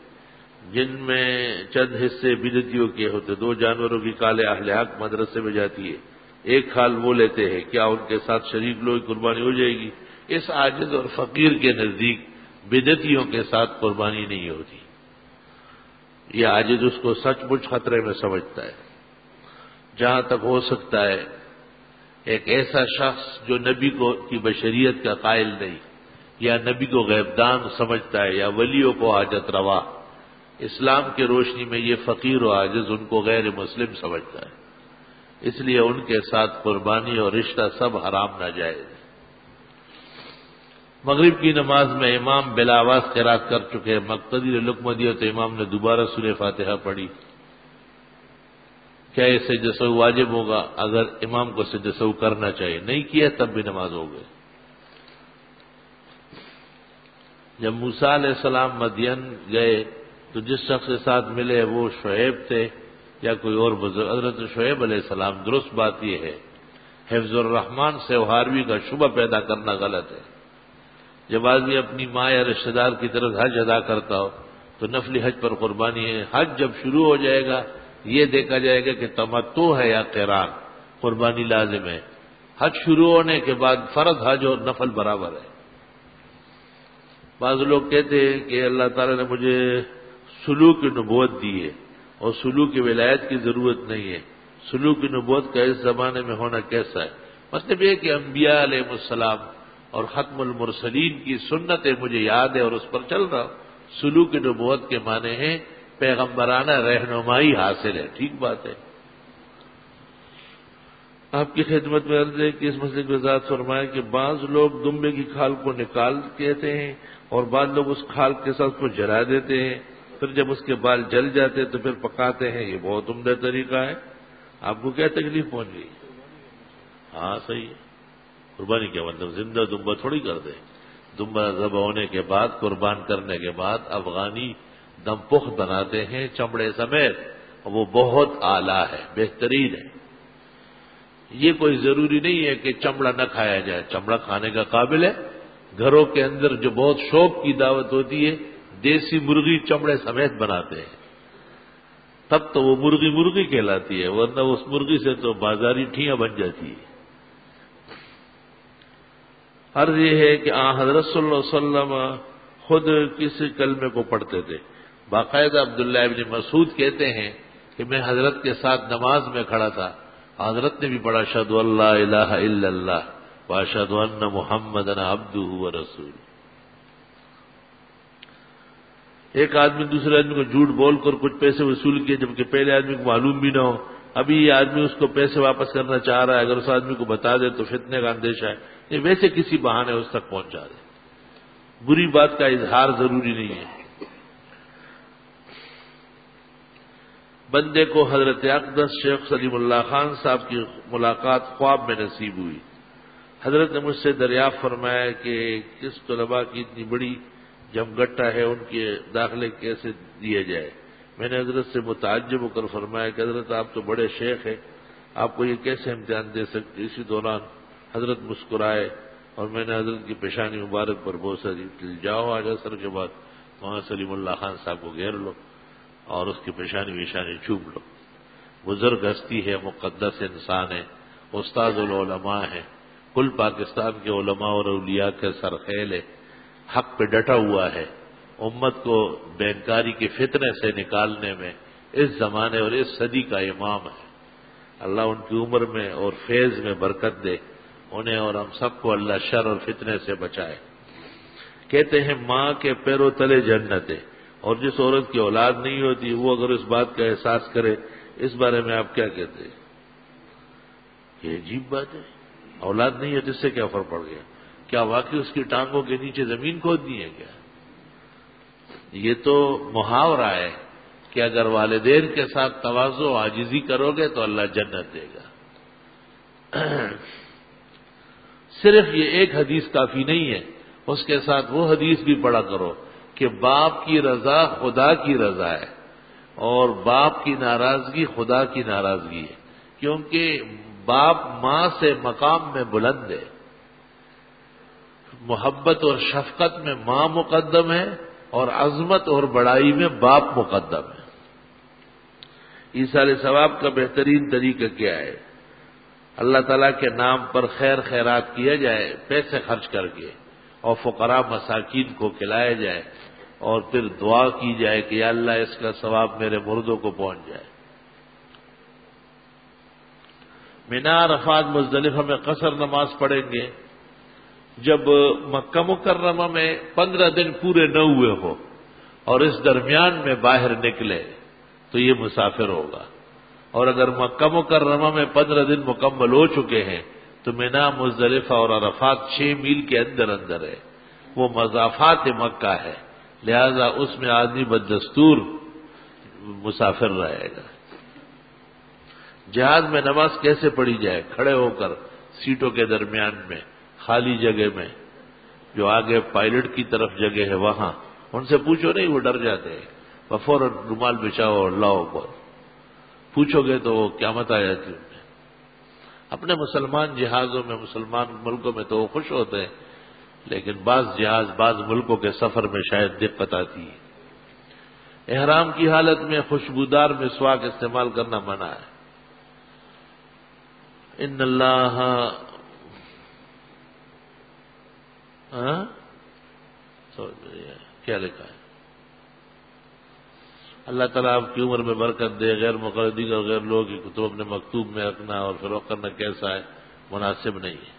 جن میں چند حصے بدعتیوں کے ہوتے. 2 جانوروں کی کالیں اہل حق مدرسے میں جاتی ہے، 1 کھال وہ لیتے ہیں. کیا ان کے ساتھ شریک لوگ قربانی ہو جائے گی؟ اس عاجز اور فقیر کے نزدیک بدعتیوں کے ساتھ قربانی نہیں ہوتی. یہ عاجز اس کو سچ مچ خطرے میں سمجھتا ہے. جہاں تک ہو سکتا ہے ایک ایسا شخص جو نبی کی بشریت کا قائل نہیں، یا نبی کو غیب دان سمجھتا ہے، یا ولیوں کو حاجت روا، اسلام کی روشنی میں یہ فقیر و عاجز ان کو غیر مسلم سمجھتا ہے، اس لیے ان کے ساتھ قربانی اور رشتہ سب حرام ناجائز ہے۔ مغرب کی نماز میں امام بلا آواز قرات کر چکے، مقتدی نے لقمہ دیا تو امام نے دوبارہ سورہ فاتحہ پڑھی، کیا یہ سجدہ سہو واجب ہوگا؟ اگر امام کو سجدہ سہو کرنا چاہیے، نہیں کیا تب بھی نماز ہو گئی۔ جب موسیٰ علیہ السلام مدین گئے تو جس شخص کے ساتھ ملے وہ شعیب تھے یا کوئی اور بزرگ؟ حضرت شعیب علیہ السلام۔ درست بات یہ ہے، حفظ الرحمان سے ہاروی کا شبہ پیدا کرنا غلط ہے۔ جب آدمی اپنی ماں یا رشتہ دار کی طرف حج ادا کرتا ہو تو نفلی حج پر قربانی ہے۔ حج جب شروع ہو جائے گا یہ دیکھا جائے گا کہ تمتع ہے یا قران، قربانی لازم ہے۔ حج شروع ہونے کے بعد فرض حج اور نفل برابر ہے۔ بعض لوگ کہتے ہیں کہ اللہ تعالیٰ نے مجھے سلوک کی نبوت دی ہے اور سلوک کی ولایت کی ضرورت نہیں ہے، سلوک کی نبوت کا اس زمانے میں ہونا کیسا ہے؟ مطلب یہ کہ انبیاء علیہ السلام اور ختم المرسلین کی سنتیں مجھے یاد ہے اور اس پر چل رہا ہوں۔ سلوک کی نبوت کے معنی ہیں پیغمبرانہ رہنمائی حاصل ہے، ٹھیک بات ہے۔ آپ کی خدمت میں عرض ہے کہ اس مسئلے کی وضاحت فرمائیں کہ بعض لوگ دمبے کی کھال کو نکال کہتے ہیں اور بعض لوگ اس کھال کے ساتھ اس کو جلا دیتے ہیں، پھر جب اس کے بال جل جاتے ہیں تو پھر پکاتے ہیں، یہ بہت عمدہ طریقہ ہے۔ آپ کو کیا تکلیف پہنچ گئی؟ ہاں صحیح ہے، قربانی کیا مطلب زندہ دمبا تھوڑی کر دیں۔ دمبا ذبح ہونے کے بعد، قربان کرنے کے بعد افغانی دم پخت بناتے ہیں چمڑے سمیت، اور وہ بہت اعلیٰ ہے، بہترین ہے۔ یہ کوئی ضروری نہیں ہے کہ چمڑا نہ کھایا جائے، چمڑا کھانے کا قابل ہے۔ گھروں کے اندر جو بہت شوق کی دعوت ہوتی ہے، دیسی مرغی چمڑے سمیت بناتے ہیں، تب تو وہ مرغی کہلاتی ہے، ورنہ اس مرغی سے تو بازاری ٹھیاں بن جاتی ہے۔ عرض یہ ہے کہ حضرت صلی اللہ علیہ وسلم خود کسی کلمے کو پڑھتے تھے؟ باقاعدہ عبداللہ ابن مسعود کہتے ہیں کہ میں حضرت کے ساتھ نماز میں کھڑا تھا، حضرت نے بھی پڑھا اشہد ان لا الہ الا اللہ واشہد ان محمدا عبدہ ورسولہ۔ ایک آدمی دوسرے آدمی کو جھوٹ بول کر کچھ پیسے وصول کیے جبکہ پہلے آدمی کو معلوم بھی نہ ہو، ابھی یہ آدمی اس کو پیسے واپس کرنا چاہ رہا ہے، اگر اس آدمی کو بتا دے تو فتنے کا اندیشہ ہے، یہ ویسے کسی بہانے اس تک پہنچا دے۔ بری بات کا اظہار ضروری نہیں ہے۔ بندے کو حضرت اقدس شیخ سلیم اللہ خان صاحب کی ملاقات خواب میں نصیب ہوئی۔ حضرت نے مجھ سے دریافت فرمایا کہ کس طلباء کی اتنی بڑی جمگٹا ہے، ان کے داخلے کیسے دیے جائے؟ میں نے حضرت سے متعجب ہو کر فرمایا کہ حضرت آپ تو بڑے شیخ ہیں، آپ کو یہ کیسے امتحان دے سکتے؟ اسی دوران حضرت مسکرائے اور میں نے حضرت کی پیشانی مبارک پر بوسہ دی۔ جاؤ آج عصر کے بعد وہاں سلیم اللہ خان صاحب کو گھیر لو اور اس کی پیشانی چوم لو۔ بزرگ ہستی ہے، مقدس انسان ہے، استاد العلماء ہے، کل پاکستان کے علماء اور اولیاء کے سرخیل ہے، حق پہ ڈٹا ہوا ہے، امت کو بینکاری کے فتنے سے نکالنے میں اس زمانے اور اس صدی کا امام ہے۔ اللہ ان کی عمر میں اور فیض میں برکت دے، انہیں اور ہم سب کو اللہ شر اور فتنے سے بچائے۔ کہتے ہیں ماں کے پیروں تلے جنت ہے، اور جس عورت کی اولاد نہیں ہوتی وہ اگر اس بات کا احساس کرے، اس بارے میں آپ کیا کہتے ہیں؟ یہ عجیب بات ہے، اولاد نہیں ہے تو اس سے کیا فرق پڑ گیا؟ کیا واقعی اس کی ٹانگوں کے نیچے زمین کھودنی ہے کیا؟ یہ تو محاورہ ہے کہ اگر والدین کے ساتھ تواضع و عاجزی کرو گے تو اللہ جنت دے گا۔ صرف یہ ایک حدیث کافی نہیں ہے، اس کے ساتھ وہ حدیث بھی پڑھا کرو کہ باپ کی رضا خدا کی رضا ہے اور باپ کی ناراضگی خدا کی ناراضگی ہے، کیونکہ باپ ماں سے مقام میں بلند ہے۔ محبت اور شفقت میں ماں مقدم ہے اور عظمت اور بڑائی میں باپ مقدم ہے۔ ایصال ثواب کا بہترین طریقہ کیا ہے؟ اللہ تعالیٰ کے نام پر خیر خیرات کیا جائے، پیسے خرچ کر کے، اور فقراء مساکین کو کھلایا جائے، اور پھر دعا کی جائے کہ یا اللہ اس کا ثواب میرے مردوں کو پہنچ جائے۔ مینا عرفات مزدلفہ میں قصر نماز پڑھیں گے. جب مکہ مکرمہ میں 15 دن پورے نہ ہوئے ہو اور اس درمیان میں باہر نکلے تو یہ مسافر ہوگا. اور اگر مکہ مکرمہ میں 15 دن مکمل ہو چکے ہیں تو مینا مزدلفہ اور عرفات 6 میل کے اندر اندر ہے. وہ مضافات مکہ ہے، لہذا اس میں آدمی بدستور مسافر رہے گا. جہاز میں نماز کیسے پڑھی جائے؟ کھڑے ہو کر سیٹوں کے درمیان میں خالی جگہ میں، جو آگے پائلٹ کی طرف جگہ ہے وہاں. ان سے پوچھو نہیں، وہ ڈر جاتے ہیں. فوراً رومال بچھاؤ اور لاؤ پر پوچھو گے تو وہ قیامت آ جاتی ہے. اپنے مسلمان جہازوں میں، مسلمان ملکوں میں تو وہ خوش ہوتے ہیں، لیکن بعض جہاز بعض ملکوں کے سفر میں شاید دقت آتی ہے. احرام کی حالت میں خوشبودار مسواک استعمال کرنا منع ہے. ان اللہ کیا لکھا ہے؟ اللہ تعالیٰ آپ کی عمر میں برکت دے. غیر مقلدین اور غیر لوگوں کی کتب اپنے مکتوب میں رکھنا اور فروخت کرنا کیسا ہے؟ مناسب نہیں ہے.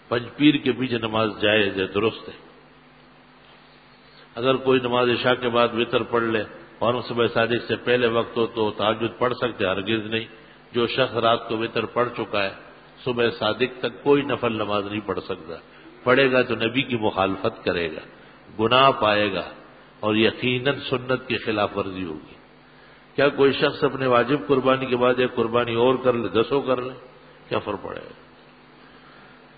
پنج پیر کے پیچھے نماز جائز ہے، درست ہے. اگر کوئی نماز عشاء کے بعد وتر پڑھ لے اور صبح صادق سے پہلے وقت ہو تو تہجد پڑھ سکتے، ہرگز نہیں. جو شخص رات کو وتر پڑھ چکا ہے صبح صادق تک کوئی نفل نماز نہیں پڑھ سکتا. پڑھے گا تو نبی کی مخالفت کرے گا، گناہ پائے گا اور یقیناً سنت کی خلاف ورزی ہوگی. کیا کوئی شخص اپنے واجب قربانی کے بعد ایک قربانی اور کر لے، 10 کر لے، کیا فرق پڑے گا؟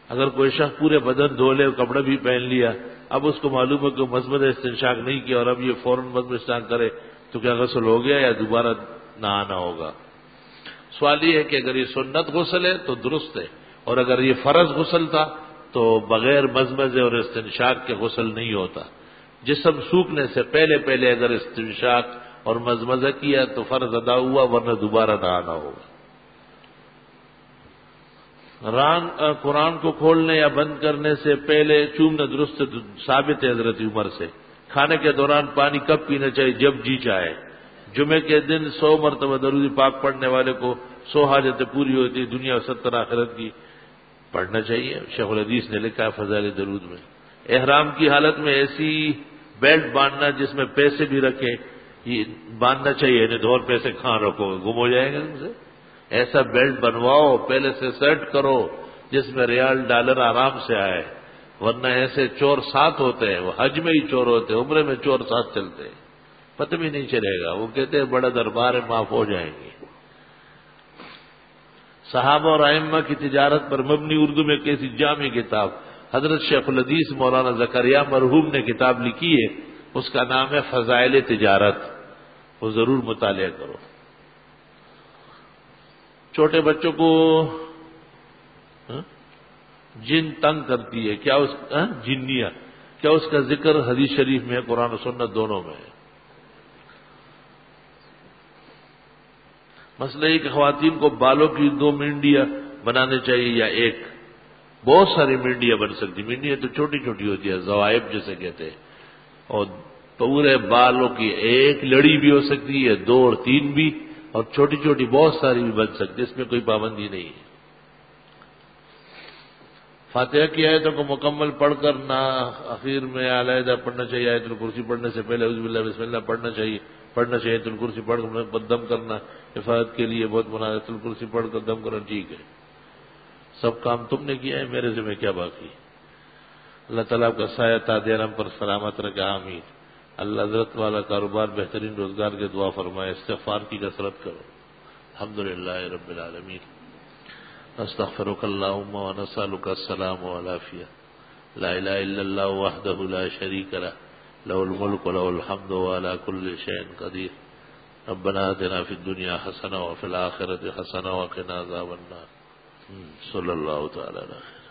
اگر کوئی شخص پورے بدن دھو لے، کپڑا بھی پہن لیا، اب اس کو معلوم ہے کہ مضمد استنشاق نہیں کیا اور اب یہ فوراً مضمد استنشاق کرے تو کیا غسل ہو گیا یا دوبارہ نہانا ہوگا؟ سوال یہ ہے کہ اگر یہ سنت غسل ہے تو درست ہے، اور اگر یہ فرض غسل تھا تو بغیر مضمضے اور استنشاق کے غسل نہیں ہوتا. جسم سوکھنے سے پہلے پہلے اگر استنشاق اور مضمضہ کیا تو فرض ادا ہوا، ورنہ دوبارہ نہانا ہوگا. قرآن کو کھولنے یا بند کرنے سے پہلے چومنا درست ثابت ہے حضرت عمر سے. کھانے کے دوران پانی کب پینا چاہیے؟ جب جی چاہے. جمعے کے دن 100 مرتبہ درود پاک پڑھنے والے کو 100 حاجتیں پوری ہوتی، دنیا اور 70 آخرت کی. پڑھنا چاہیے، شیخ الحدیث نے لکھا ہے فضائل درود میں. احرام کی حالت میں ایسی بیلٹ باندھنا جس میں پیسے بھی رکھے، یہ باندھنا چاہیے. یعنی 2 پیسے کہاں رکھو گے، گم ہو جائے گا ان سے. ایسا بیلٹ بنواؤ، پہلے سے سیٹ کرو جس میں ریال ڈالر آرام سے آئے، ورنہ ایسے چور ساتھ ہوتے ہیں. وہ حج میں ہی چور ہوتے ہیں، عمرے میں چور ساتھ چلتے ہیں، پتہ بھی نہیں چلے گا. وہ کہتے ہیں بڑا دربار ہے، معاف ہو جائیں گے. صحابہ اور ائمہ کی تجارت پر مبنی اردو میں کیسی جامع کتاب حضرت شیخ الحدیث مولانا زکریا مرحوم نے کتاب لکھی ہے، اس کا نام ہے فضائل تجارت. وہ ضرور مطالعہ کرو. چھوٹے بچوں کو جن تنگ کرتی ہے، کیا اس جنیہ، کیا اس کا ذکر حدیث شریف میں ہے، قرآن و سنت دونوں میں ہے؟ مسئلہ یہ کہ خواتین کو بالوں کی 2 مینڈیاں بنانے چاہیے یا ایک؟ بہت ساری مینڈیاں بن سکتی. مینڈیاں تو چھوٹی چھوٹی ہوتی ہے، زوائب جسے کہتے ہیں، اور پورے بالوں کی ایک لڑی بھی ہو سکتی ہے، 2 اور 3 بھی، اور چھوٹی چھوٹی بہت ساری بھی بن سکتی، اس میں کوئی پابندی نہیں ہے. فاتحہ کی آیتوں کو مکمل پڑھ کر نہ اخیر میں علیحدہ پڑھنا چاہیے. آیت الکرسی پڑھنے سے پہلے اعوذ باللہ بسم اللہ پڑھنا چاہیے. آیت الکرسی پڑھ کر دم کرنا حفاظت کے لیے بہت مناسب. آیت الکرسی پڑھ کر دم کرنا ٹھیک ہے. سب کام تم نے کیا ہے، میرے ذمہ کیا باقی. اللہ تعالیٰ آپ کا سایہ تاج علم پر سلامت رکھے، آمین. اللہ حضرت والا کاروبار، بہترین روزگار کے دعا فرمائے. استغفار کی کثرت کرو. الحمدللہ رب العالمین. استغفرک اللہم و نسألک السلام والعافیہ. لا الہ الا اللہ وحدہ لا شریک لہ، لہ الملک و لہ الحمد وعلی کل شیء قدیر. ربنا آتنا فی الدنیا حسنہ وفی الآخرۃ حسنہ وقنا عذاب النار. صلی اللہ تعالی علیہ